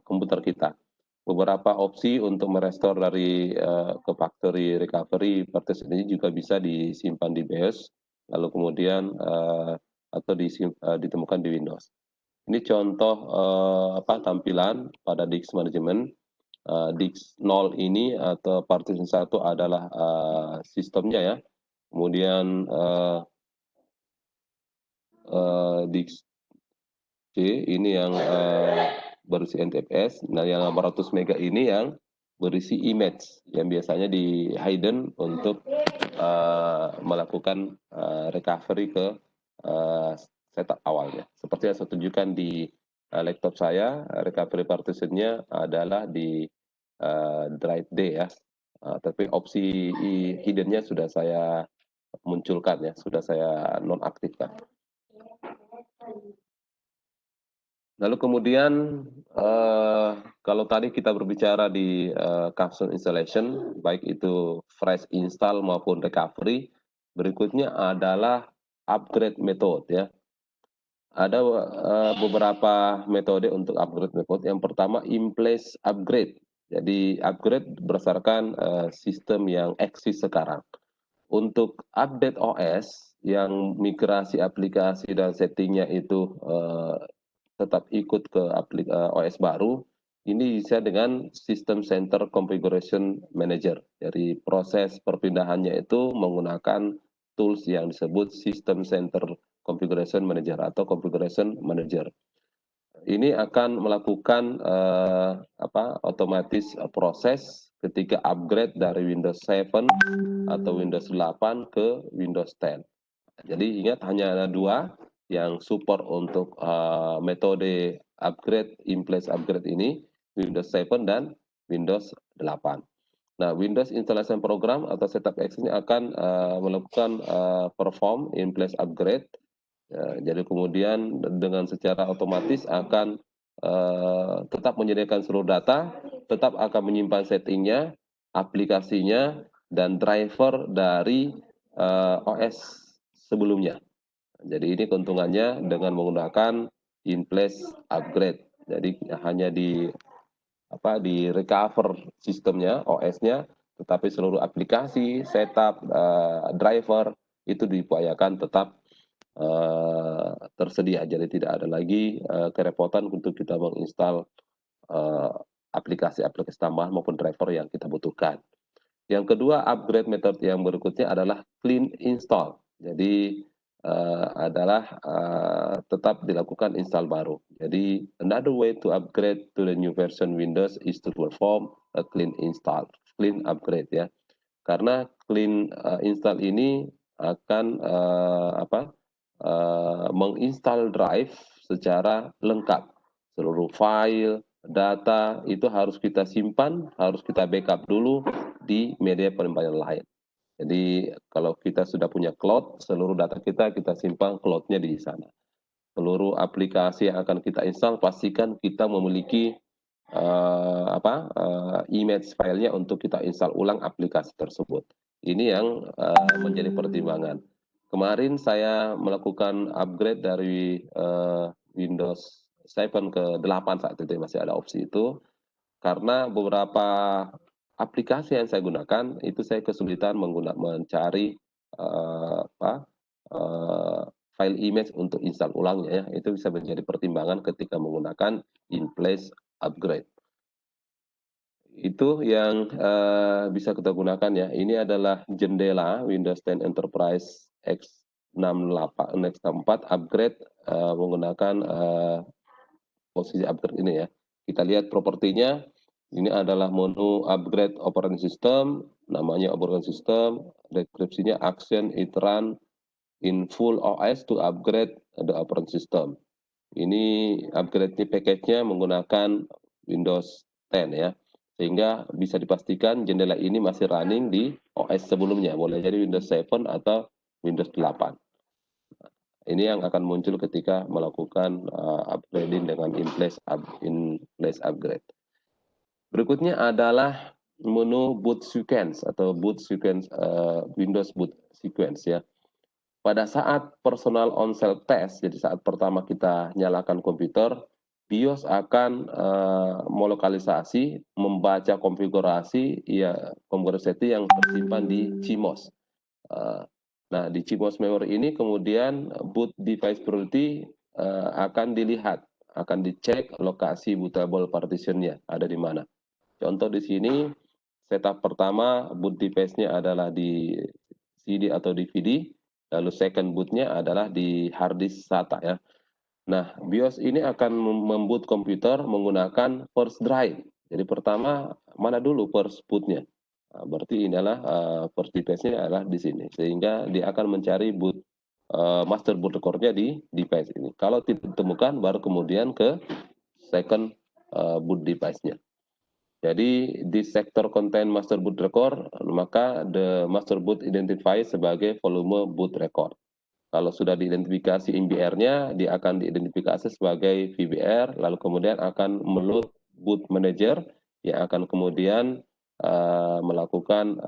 [SPEAKER 2] komputer kita. Beberapa opsi untuk merestore dari ke factory recovery partition ini juga bisa disimpan di BIOS, lalu kemudian atau ditemukan di Windows. Ini contoh tampilan pada disk management. Disk 0 ini atau partition 1 adalah sistemnya ya. Kemudian disk C ini yang berisi NTFS. Nah, yang 800 mega ini yang berisi image yang biasanya di hidden untuk melakukan recovery ke setup awalnya. Seperti yang saya tunjukkan di laptop saya, recovery partitionnya adalah di drive D ya. Tapi opsi hiddennya sudah saya munculkan ya, sudah saya nonaktifkan. Lalu kemudian kalau tadi kita berbicara di custom installation, baik itu fresh install maupun recovery, berikutnya adalah upgrade method ya. Ada beberapa metode untuk upgrade method. Yang pertama in place upgrade. Jadi upgrade berdasarkan sistem yang eksis sekarang. Untuk update OS yang migrasi aplikasi dan settingnya itu tetap ikut ke OS baru, ini bisa dengan System Center Configuration Manager. Jadi proses perpindahannya itu menggunakan tools yang disebut System Center Configuration Manager atau Configuration Manager. Ini akan melakukan otomatis proses ketika upgrade dari Windows 7 atau Windows 8 ke Windows 10. Jadi ingat hanya ada 2 yang support untuk metode upgrade, in place upgrade ini, Windows 7 dan Windows 8. Nah, Windows Installation Program atau Setup X ini akan melakukan perform in place upgrade. Jadi kemudian dengan secara otomatis akan tetap menyediakan seluruh data, tetap akan menyimpan settingnya, aplikasinya, dan driver dari OS sebelumnya. Jadi ini keuntungannya dengan menggunakan in place upgrade. Jadi hanya di recover sistemnya, OS-nya, tetapi seluruh aplikasi, setup, driver itu diupayakan tetap tersedia. Jadi tidak ada lagi kerepotan untuk kita menginstal aplikasi-aplikasi tambahan maupun driver yang kita butuhkan. Yang kedua, upgrade method yang berikutnya adalah clean install. Jadi adalah tetap dilakukan install baru. Jadi another way to upgrade to the new version Windows is to perform a clean install, clean upgrade ya. Karena clean install ini akan menginstal drive secara lengkap. Seluruh file, data itu harus kita simpan, harus kita backup dulu di media penyimpanan lain. Jadi kalau kita sudah punya cloud, seluruh data kita simpan cloud-nya di sana. Seluruh aplikasi yang akan kita install, pastikan kita memiliki image filenya untuk kita install ulang aplikasi tersebut. Ini yang menjadi pertimbangan. Kemarin saya melakukan upgrade dari Windows 7 ke 8 saat itu masih ada opsi itu, karena beberapa aplikasi yang saya gunakan itu saya kesulitan mencari file image untuk install ulangnya ya. Itu bisa menjadi pertimbangan ketika menggunakan in place upgrade. Itu yang bisa kita gunakan ya. Ini adalah jendela Windows 10 Enterprise X64 upgrade menggunakan posisi upgrade ini ya. Kita lihat propertinya. Ini adalah menu upgrade operating system, namanya operating system, deskripsinya action it run in full OS to upgrade the operating system. Ini upgrade package-nya menggunakan Windows 10 ya, sehingga bisa dipastikan jendela ini masih running di OS sebelumnya, boleh jadi Windows 7 atau Windows 8. Ini yang akan muncul ketika melakukan upgrading dengan in place upgrade. Berikutnya adalah menu boot sequence atau boot sequence Windows boot sequence ya. Pada saat personal on cell test, jadi saat pertama kita nyalakan komputer, BIOS akan melokalisasi, membaca konfigurasi konfigurasi yang tersimpan di CMOS. Nah, di CMOS memory ini kemudian boot device priority akan dilihat, akan dicek lokasi bootable partitionnya ada di mana. Contoh di sini, setup pertama boot device-nya adalah di CD atau DVD, lalu second boot-nya adalah di hard disk SATA ya. Nah, BIOS ini akan memboot komputer menggunakan first drive. Jadi pertama, mana dulu first boot-nya? Nah, berarti inilah first device-nya adalah di sini. Sehingga dia akan mencari boot master boot record-nya di device ini. Kalau tidak ditemukan, baru kemudian ke second boot device-nya. Jadi di sektor contain master boot record, maka the master boot identify sebagai volume boot record. Kalau sudah diidentifikasi MBR-nya, dia akan diidentifikasi sebagai VBR, lalu kemudian akan meload boot manager yang akan kemudian melakukan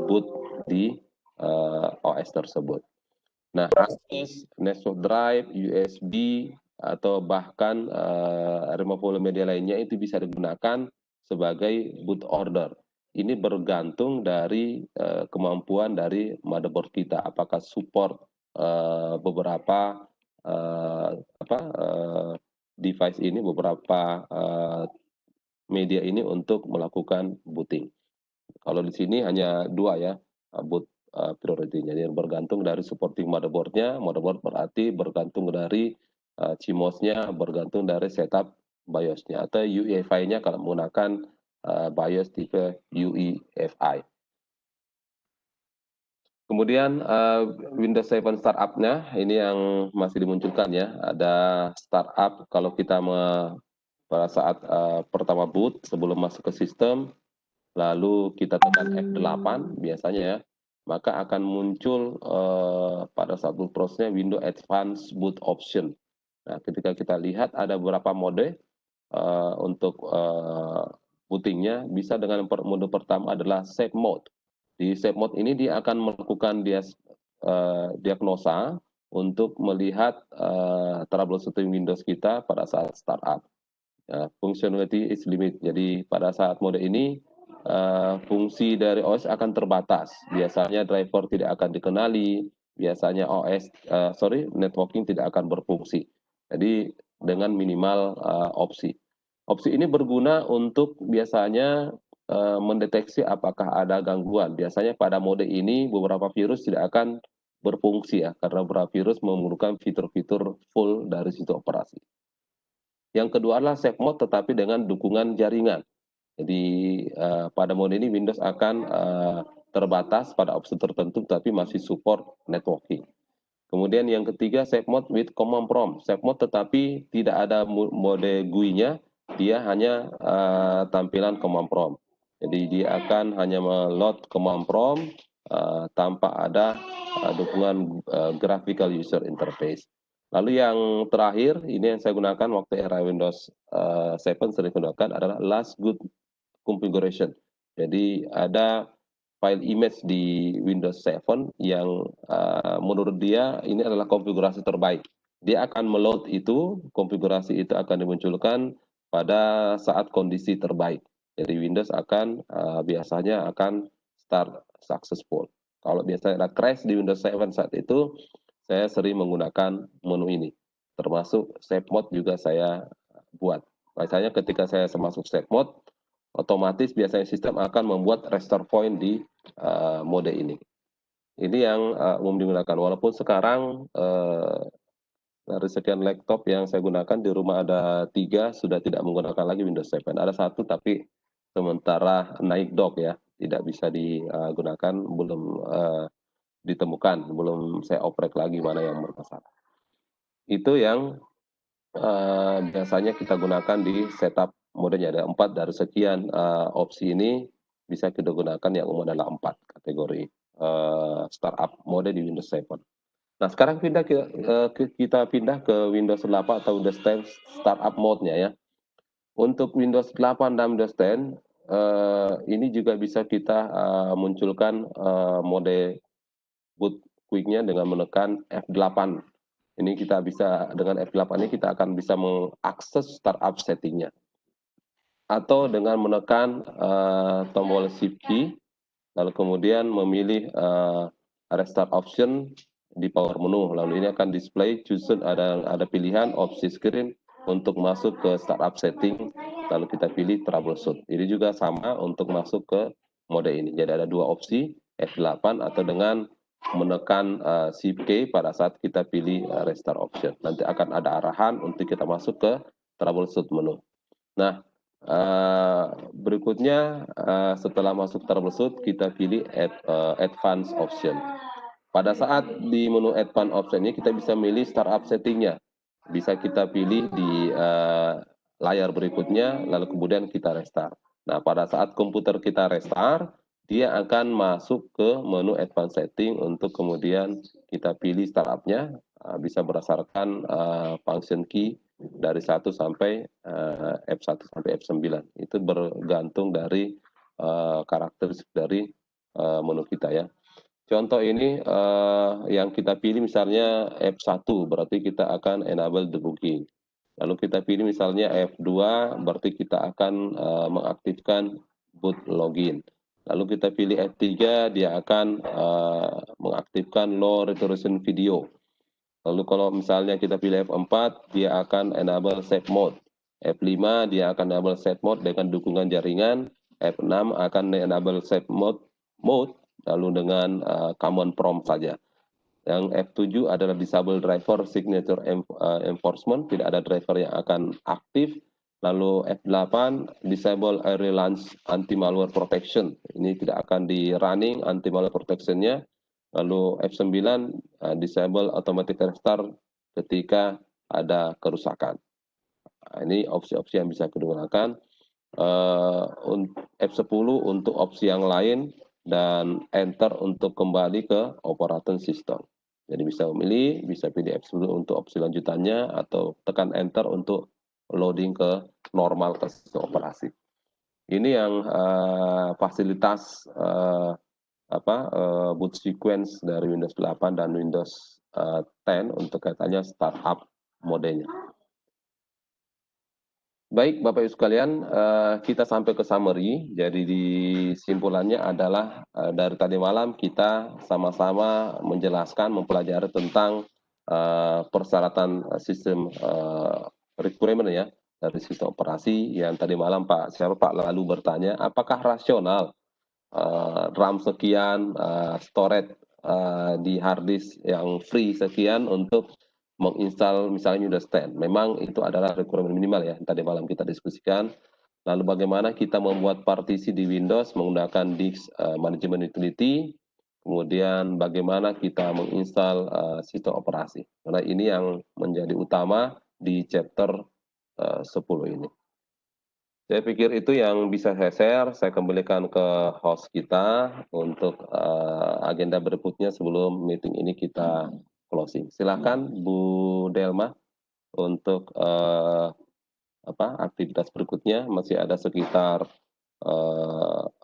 [SPEAKER 2] boot di OS tersebut. Nah, akses network drive, USB, atau bahkan removable media lainnya itu bisa digunakan sebagai boot order. Ini bergantung dari kemampuan dari motherboard kita, apakah support beberapa device ini, beberapa media ini untuk melakukan booting. Kalau di sini hanya dua ya, boot priority-nya, yang bergantung dari supporting motherboard-nya. Motherboard berarti bergantung dari CMOS-nya, bergantung dari setup BIOS-nya, atau UEFI-nya kalau menggunakan BIOS tipe UEFI. Kemudian Windows 7 startup-nya, ini yang masih dimunculkan ya. Ada startup kalau kita pada saat pertama boot, sebelum masuk ke sistem, lalu kita tekan F8 biasanya ya, maka akan muncul pada saat boot process-nya Windows Advanced Boot Option. Nah, ketika kita lihat ada beberapa mode untuk bootingnya, bisa dengan mode pertama adalah Safe Mode. Di Safe Mode ini dia akan melakukan diagnosa untuk melihat troubleshooting Windows kita pada saat startup. Functionality is limit. Jadi pada saat mode ini fungsi dari OS akan terbatas. Biasanya driver tidak akan dikenali, biasanya networking tidak akan berfungsi. Jadi dengan minimal opsi. Opsi ini berguna untuk biasanya mendeteksi apakah ada gangguan. Biasanya pada mode ini beberapa virus tidak akan berfungsi ya, karena beberapa virus memerlukan fitur-fitur full dari sistem operasi. Yang kedua adalah safe mode tetapi dengan dukungan jaringan. Jadi pada mode ini Windows akan terbatas pada opsi tertentu tapi masih support networking. Kemudian yang ketiga safe mode with command prompt. Safe mode tetapi tidak ada mode GUI-nya, dia hanya tampilan command prompt. Jadi dia akan hanya meload command prompt tanpa ada dukungan graphical user interface. Lalu yang terakhir, ini yang saya gunakan waktu era Windows 7 sering gunakan adalah last good configuration. Jadi ada file image di Windows 7 yang menurut dia ini adalah konfigurasi terbaik. Dia akan meload itu, konfigurasi itu akan dimunculkan pada saat kondisi terbaik. Jadi Windows akan biasanya akan start successful. Kalau biasanya ada crash di Windows 7 saat itu, saya sering menggunakan menu ini. Termasuk save mode juga saya buat. Misalnya ketika saya masuk save mode, otomatis biasanya sistem akan membuat restore point di mode ini. Ini yang umum digunakan. Walaupun sekarang dari sekian laptop yang saya gunakan di rumah ada 3 sudah tidak menggunakan lagi Windows 7. Ada 1 tapi sementara naik dock ya, tidak bisa digunakan, belum ditemukan, belum saya oprek lagi mana yang bermasalah. Itu yang biasanya kita gunakan di setup modenya. Ada 4 dari sekian opsi ini bisa kita gunakan, yang umum adalah 4 kategori startup mode di Windows 7. Nah, sekarang kita pindah ke Windows 8 atau Windows 10 startup mode-nya ya. Untuk Windows 8 dan Windows 10 ini juga bisa kita munculkan mode boot quick-nya dengan menekan F8. Ini kita bisa, dengan F8 ini kita akan bisa mengakses startup setting-nya. Atau dengan menekan tombol Shift key, lalu kemudian memilih restart option di power menu. Lalu ini akan display, ada pilihan opsi screen untuk masuk ke startup setting, lalu kita pilih troubleshoot. Ini juga sama untuk masuk ke mode ini. Jadi ada 2 opsi, F8 atau dengan menekan Shift key pada saat kita pilih restart option. Nanti akan ada arahan untuk kita masuk ke troubleshoot menu. Nah, berikutnya setelah masuk troubleshoot kita pilih advance option. Pada saat di menu advance option ini kita bisa milih startup settingnya, bisa kita pilih di layar berikutnya, lalu kemudian kita restart. Nah, pada saat komputer kita restart, dia akan masuk ke menu advance setting untuk kemudian kita pilih startupnya, bisa berdasarkan function key dari 1 sampai F1 sampai F9. Itu bergantung dari karakteristik dari menu kita ya. Contoh ini yang kita pilih misalnya F1, berarti kita akan enable debugging. Lalu kita pilih misalnya F2, berarti kita akan mengaktifkan boot login. Lalu kita pilih F3, dia akan mengaktifkan low resolution video. Lalu kalau misalnya kita pilih F4, dia akan enable save mode. F5, dia akan enable save mode dengan dukungan jaringan. F6 akan enable save mode, lalu dengan command prompt saja. Yang F7 adalah disable driver signature enforcement, tidak ada driver yang akan aktif. Lalu F8, disable array launch anti-malware protection. Ini tidak akan di running anti-malware protection-nya. Lalu F9, disable automatic restart ketika ada kerusakan. Nah, ini opsi-opsi yang bisa digunakan. F10 untuk opsi yang lain, dan enter untuk kembali ke operating system. Jadi bisa memilih, bisa pilih F10 untuk opsi lanjutannya, atau tekan enter untuk loading ke normal ke sistem operasi. Ini yang fasilitas boot sequence dari Windows 8 dan Windows 10 untuk kaitannya startup modenya. Baik, Bapak Ibu sekalian, kita sampai ke summary. Jadi di simpulannya adalah dari tadi malam kita sama-sama menjelaskan, mempelajari tentang persyaratan sistem requirement ya, dari sistem operasi yang tadi malam Pak Lalu bertanya, apakah rasional RAM sekian, storage di hard disk yang free sekian untuk menginstal misalnya Windows 10. Memang itu adalah requirement minimal ya, tadi malam kita diskusikan. Lalu bagaimana kita membuat partisi di Windows menggunakan disk management utility, kemudian bagaimana kita menginstal sistem operasi. Karena ini yang menjadi utama di chapter 10 ini. Saya pikir itu yang bisa saya share. Saya kembalikan ke host kita untuk agenda berikutnya sebelum meeting ini kita closing. Silakan Bu Delma untuk aktivitas berikutnya. Masih ada sekitar 40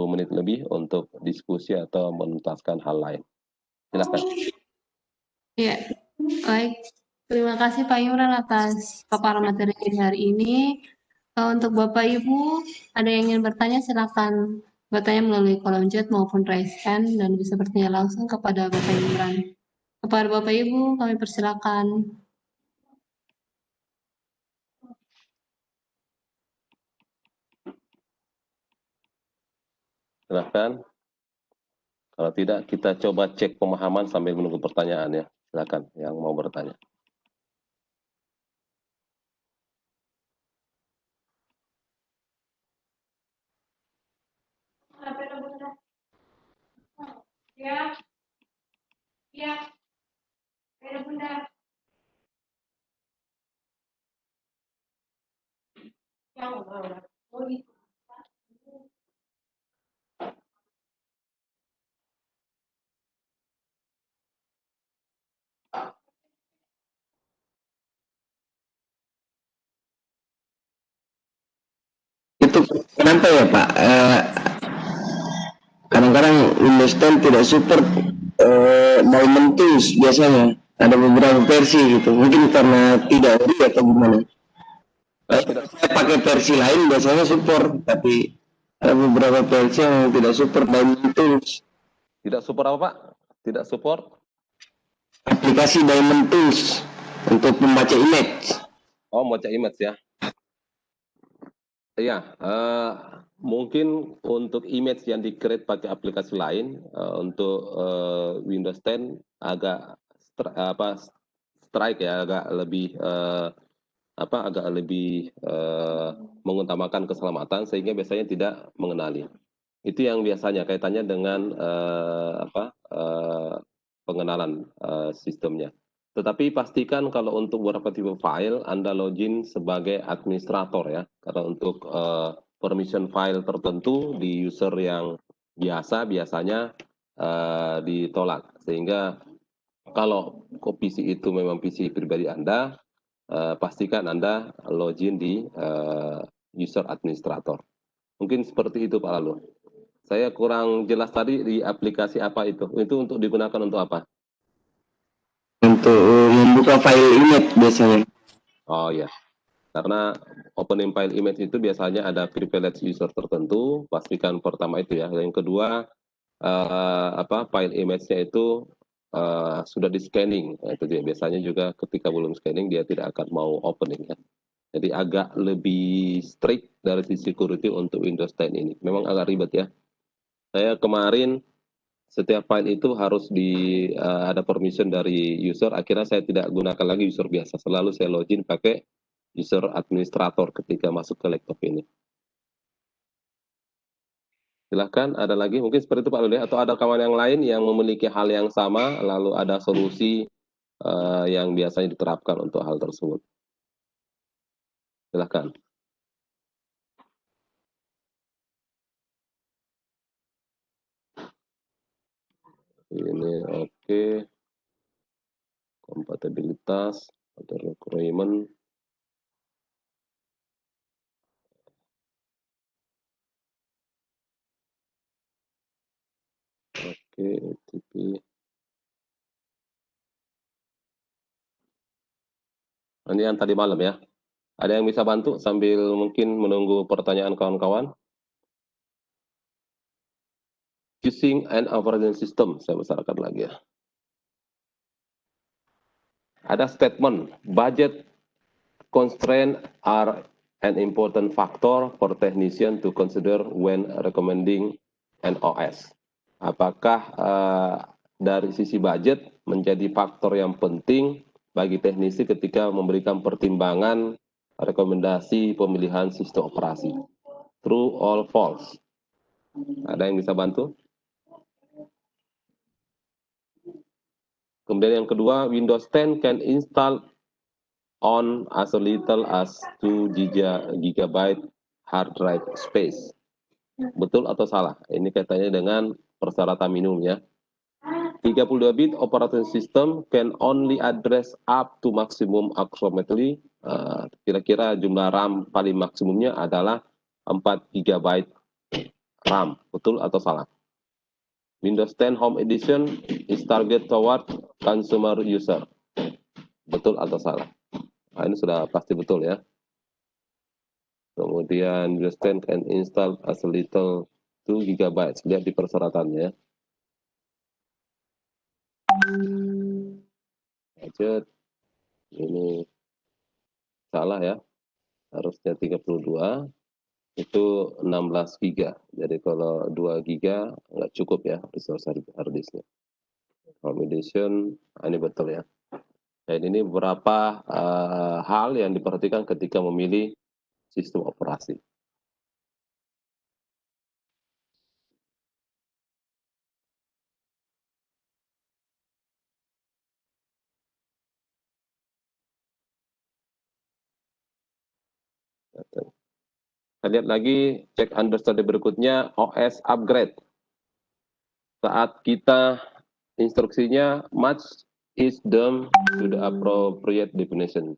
[SPEAKER 2] menit lebih untuk diskusi atau menuntaskan hal lain. Silakan.
[SPEAKER 1] Ya, baik. Terima kasih Pak Imran atas paparan materi di hari ini. Untuk Bapak Ibu, ada yang ingin bertanya silakan bertanya melalui kolom chat maupun raise hand dan bisa bertanya langsung kepada Bapak Imran. Kepada Bapak Ibu, kami persilakan.
[SPEAKER 2] Silakan. Kalau tidak, kita coba cek pemahaman sambil menunggu pertanyaan ya. Silakan yang mau bertanya.
[SPEAKER 5] Ya, ya, Bunda.
[SPEAKER 3] Itu kenapa ya Pak? Kadang-kadang Windows 10 tidak support Diamond Tools biasanya. Ada beberapa versi gitu. Mungkin karena tidak ori atau gimana. Saya pakai versi lain biasanya support, tapi ada beberapa versi yang tidak support Diamond Tools.
[SPEAKER 2] Tidak support apa Pak? Tidak support?
[SPEAKER 3] Aplikasi Diamond Tools untuk membaca image.
[SPEAKER 2] Oh, membaca image ya. Iya, mungkin untuk image yang di-create pakai aplikasi lain untuk Windows 10 agak strike ya, agak lebih mengutamakan keselamatan sehingga biasanya tidak mengenali. Itu yang biasanya kaitannya dengan pengenalan sistemnya. Tetapi pastikan kalau untuk beberapa tipe file Anda login sebagai administrator ya, karena untuk permission file tertentu di user yang biasanya ditolak. Sehingga kalau PC itu memang PC pribadi Anda, pastikan Anda login di user administrator. Mungkin seperti itu Pak Lalu. Saya kurang jelas tadi di aplikasi apa itu. Itu untuk digunakan untuk apa?
[SPEAKER 3] Untuk membuka file image biasanya.
[SPEAKER 2] Oh ya, karena opening file image itu biasanya ada privilege user tertentu. Pastikan pertama itu ya. Yang kedua, file image-nya itu sudah di scanning. Itu dia. Biasanya juga ketika belum scanning dia tidak akan mau opening ya. Jadi agak lebih strict dari sisi security untuk Windows 10 ini. Memang agak ribet ya. Saya kemarin setiap file itu harus ada permission dari user. Akhirnya saya tidak gunakan lagi user biasa. Selalu saya login pakai user administrator ketika masuk ke laptop ini. Silahkan, ada lagi mungkin seperti itu Pak Luli, atau ada kawan yang lain yang memiliki hal yang sama, lalu ada solusi yang biasanya diterapkan untuk hal tersebut. Silahkan. Ini oke. Kompatibilitas atau requirement. Oke, TP. Ini yang tadi malam ya. Ada yang bisa bantu sambil mungkin menunggu pertanyaan kawan-kawan? Using an operating system, saya besarkan lagi ya. Ada statement, budget constraints are an important factor for technician to consider when recommending an OS. Apakah dari sisi budget menjadi faktor yang penting bagi teknisi ketika memberikan pertimbangan rekomendasi pemilihan sistem operasi? True or false? Ada yang bisa bantu? Kemudian yang kedua, Windows 10 can install on as little as 2 GB hard drive space. Betul atau salah? Ini kaitannya dengan persyaratan minimum ya. 32-bit operating system can only address up to maximum approximately, kira-kira jumlah RAM paling maksimumnya adalah 4 GB RAM. Betul atau salah? Windows 10 Home Edition is target toward consumer user. Betul atau salah? Nah, ini sudah pasti betul ya. Kemudian Windows 10 can install as little 2 GB. Lihat di persyaratannya. Lanjut. Ini salah ya. Harusnya 32. Itu 16 GB. Jadi kalau 2 GB nggak cukup ya resource hard disknya. Home Edition, ini betul ya. Dan ini beberapa hal yang diperhatikan ketika memilih sistem operasi. Kita lihat lagi, cek understudy berikutnya, OS upgrade. Saat kita instruksinya match is them to the appropriate definition.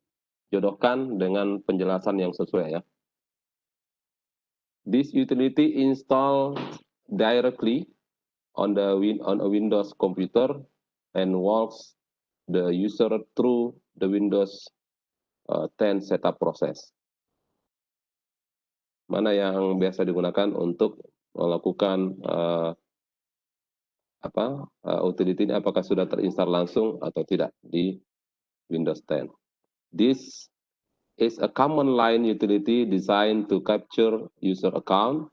[SPEAKER 2] Jodohkan dengan penjelasan yang sesuai ya. This utility install directly on a Windows computer and walks the user through the Windows 10 setup process. Mana yang biasa digunakan untuk melakukan utility ini, apakah sudah terinstall langsung atau tidak di Windows 10. This is a common line utility designed to capture user account,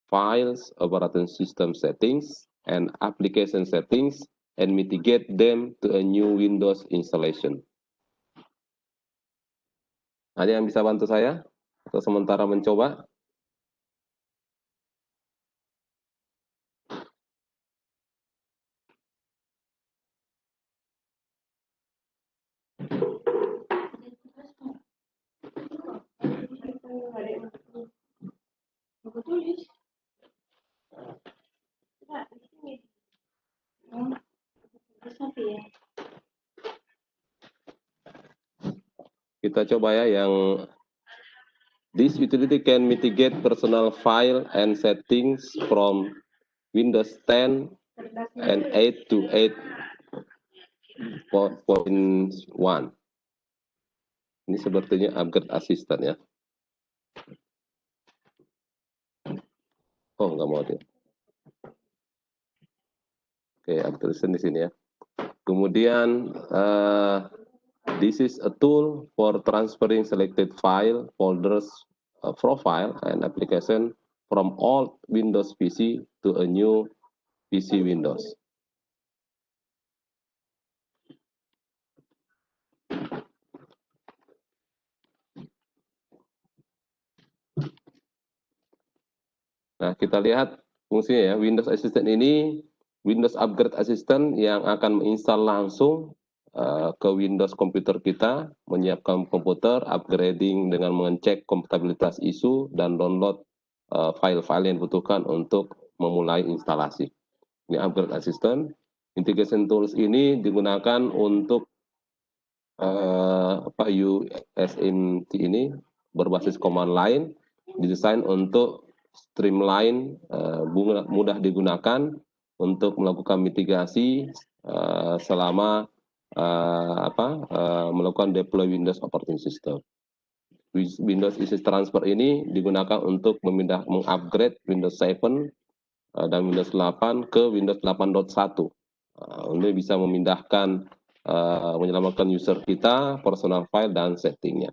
[SPEAKER 2] files, operating system settings, and application settings, and mitigate them to a new Windows installation. Ada yang bisa bantu saya? Atau sementara mencoba? Kita coba ya yang this utility can mitigate personal file and settings from Windows 10 and 8 to 8.1. Ini sepertinya upgrade assistant ya. Oh, nggak mau dia. Oke, upgrade assistant di sini ya. Kemudian this is a tool for transferring selected file, folders, profile, and application from old Windows PC to a new PC Windows. Nah, kita lihat fungsinya ya. Windows Assistant ini, Windows Upgrade Assistant yang akan menginstal langsung ke Windows komputer kita, menyiapkan komputer, upgrading dengan mengecek kompatibilitas ISO, dan download file-file yang dibutuhkan untuk memulai instalasi. Ini Upgrade Assistant. Integration Tools ini digunakan untuk USMT ini berbasis command line, didesain untuk streamline, mudah digunakan untuk melakukan mitigasi selama melakukan deploy Windows operating system. Windows Easy Transfer ini digunakan untuk mengupgrade Windows 7 dan Windows 8 ke Windows 8.1. Ini bisa memindahkan, menyelamatkan user kita, personal file, dan settingnya.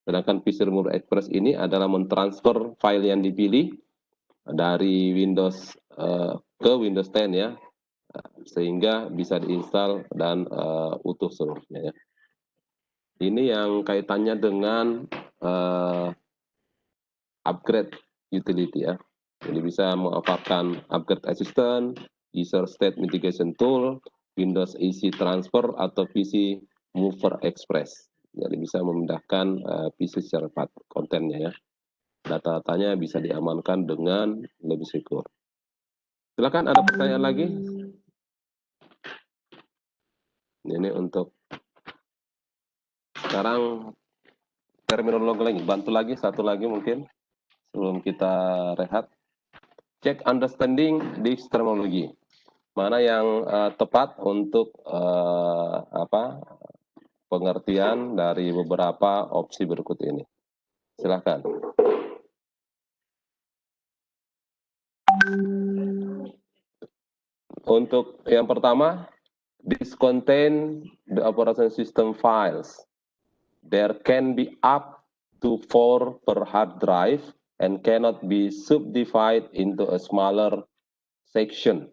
[SPEAKER 2] Sedangkan PC Remover Express ini adalah mentransfer file yang dipilih dari Windows ke Windows 10 ya, sehingga bisa diinstal dan utuh seluruhnya ya. Ini yang kaitannya dengan upgrade utility ya. Jadi bisa memanfaatkan upgrade assistant, user state mitigation tool, Windows AC transfer atau PC Mover Express. Jadi bisa memindahkan PC secara cepat kontennya ya. Data-datanya bisa diamankan dengan lebih secure. Silakan, ada pertanyaan lagi? Ini untuk sekarang terminologi lagi, bantu lagi satu lagi mungkin sebelum kita rehat. Check understanding this terminology. Mana yang tepat untuk pengertian dari beberapa opsi berikut ini. Silakan. Untuk yang pertama, this contain the operation system files. There can be up to 4 per hard drive and cannot be subdivided into a smaller section.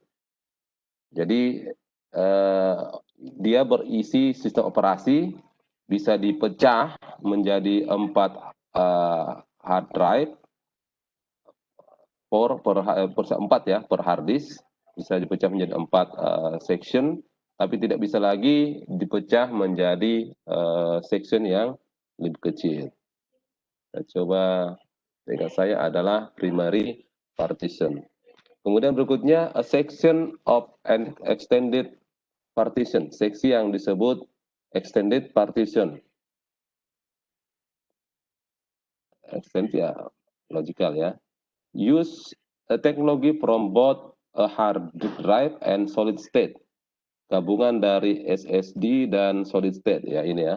[SPEAKER 2] Jadi dia berisi sistem operasi, bisa dipecah menjadi 4 hard drive per hard disk, bisa dipecah menjadi 4 section, tapi tidak bisa lagi dipecah menjadi section yang lebih kecil. Kita coba, ingat saya adalah primary partition. Kemudian berikutnya a section of an extended partition, seksi yang disebut extended partition. Extend ya logical ya. Use a technology from both a hard drive and solid state. Gabungan dari SSD dan solid state ya ini ya.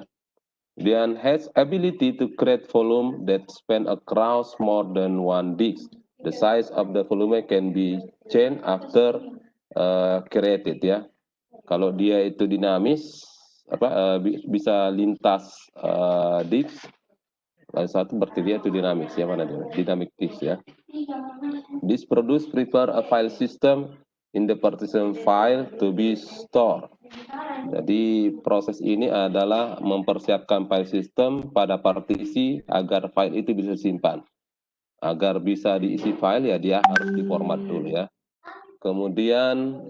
[SPEAKER 2] Then has ability to create volume that span across more than one disk. The size of the volume can be changed after created ya. Kalau dia itu dinamis, bisa lintas disk. Lalu satu berarti dia itu dinamis ya, mana dia? Dynamic disk ya. This produce prepare a file system in the partition file to be stored. Jadi proses ini adalah mempersiapkan file system pada partisi agar file itu bisa disimpan. Agar bisa diisi file ya dia harus diformat dulu ya. Kemudian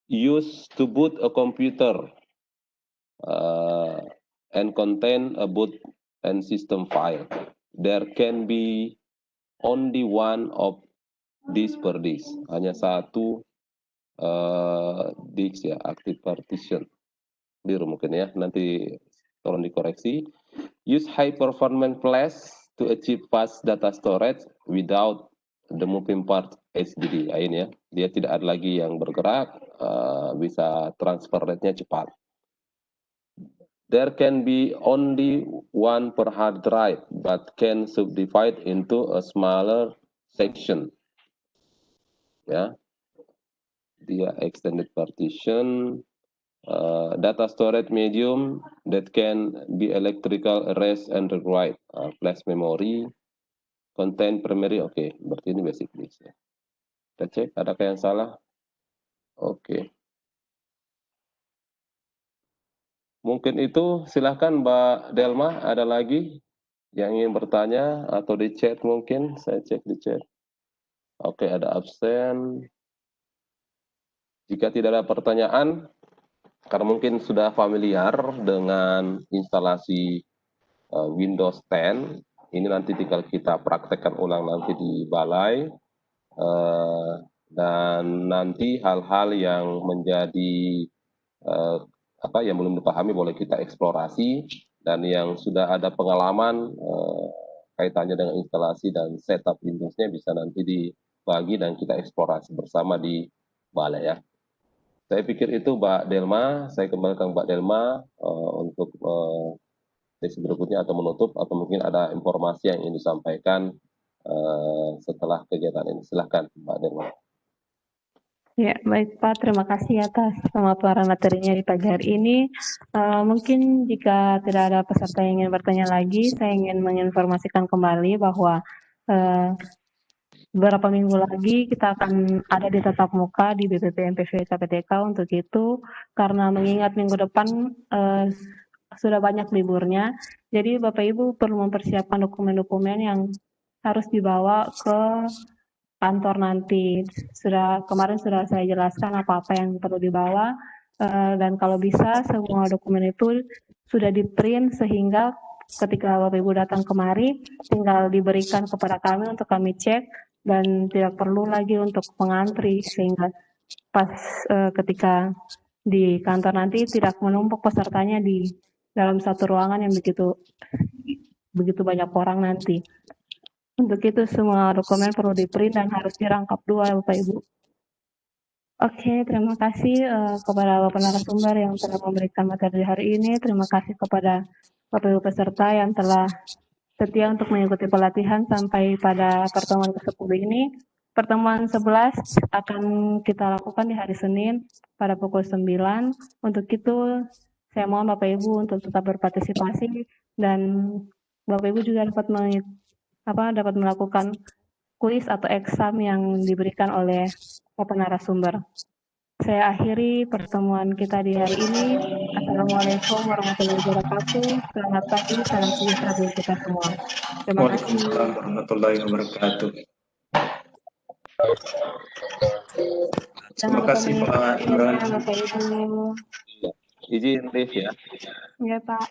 [SPEAKER 2] use to boot a computer and contain a boot and system file. There can be only one of disk per disk. Hanya satu disk ya, active partition. Biru mungkin ya, nanti tolong dikoreksi. Use high performance flash to achieve fast data storage without the moving part HDD. Ini ya, dia tidak ada lagi yang bergerak, bisa transfer rate-nya cepat. There can be only one per hard drive, but can subdivide into a smaller section. Ya, dia extended partition. Data storage medium that can be electrical erase and rewrite, flash memory, contain primary, oke, berarti ini basic disk ya. Kita cek, adakah yang salah? Oke. Mungkin itu, silahkan Mbak Delma, ada lagi yang ingin bertanya atau di chat mungkin, saya cek di chat. Oke, ada absen. Jika tidak ada pertanyaan, karena mungkin sudah familiar dengan instalasi Windows 10, ini nanti tinggal kita praktekkan ulang nanti di balai, dan nanti hal-hal yang menjadi yang belum dipahami boleh kita eksplorasi, dan yang sudah ada pengalaman kaitannya dengan instalasi dan setup Windows-nya bisa nanti dibagi dan kita eksplorasi bersama di balai ya. Saya pikir itu Mbak Delma, saya kembalikan Mbak Delma untuk sesi berikutnya atau menutup, atau mungkin ada informasi yang ingin disampaikan setelah kegiatan ini. Silahkan Mbak Delma.
[SPEAKER 6] Ya, baik Pak. Terima kasih atas pemaparan materinya di pagi hari ini. Mungkin jika tidak ada peserta yang ingin bertanya lagi, saya ingin menginformasikan kembali bahwa beberapa minggu lagi kita akan ada di tatap muka di BPP MPV KPTK. Untuk itu, karena mengingat minggu depan sudah banyak liburnya, jadi Bapak Ibu perlu mempersiapkan dokumen-dokumen yang harus dibawa ke kantor nanti. Kemarin sudah saya jelaskan apa-apa yang perlu dibawa, dan kalau bisa semua dokumen itu sudah di-print sehingga ketika Bapak Ibu datang kemari tinggal diberikan kepada kami untuk kami cek dan tidak perlu lagi untuk mengantri, sehingga pas ketika di kantor nanti tidak menumpuk pesertanya di dalam satu ruangan yang begitu banyak orang nanti. Untuk itu semua dokumen perlu di-print dan harus dirangkap dua Bapak Ibu. Oke, terima kasih kepada Bapak narasumber yang telah memberikan materi hari ini. Terima kasih kepada Bapak Ibu peserta yang telah setia untuk mengikuti pelatihan sampai pada pertemuan ke-10 ini. Pertemuan 11 akan kita lakukan di hari Senin pada pukul 9. Untuk itu saya mohon Bapak Ibu untuk tetap berpartisipasi dan Bapak Ibu juga dapat melakukan kuis atau eksam yang diberikan oleh Bapak narasumber. Saya akhiri pertemuan kita di hari ini. Assalamualaikum warahmatullahi wabarakatuh. Selamat pagi, salam sejahtera bagi kita semua. Terima kasih.
[SPEAKER 3] Waalaikumsalam warahmatullahi wabarakatuh. Terima kasih Pak Imran.
[SPEAKER 6] Bapak Ibu.
[SPEAKER 2] Izin Liv ya.
[SPEAKER 6] Ya Pak.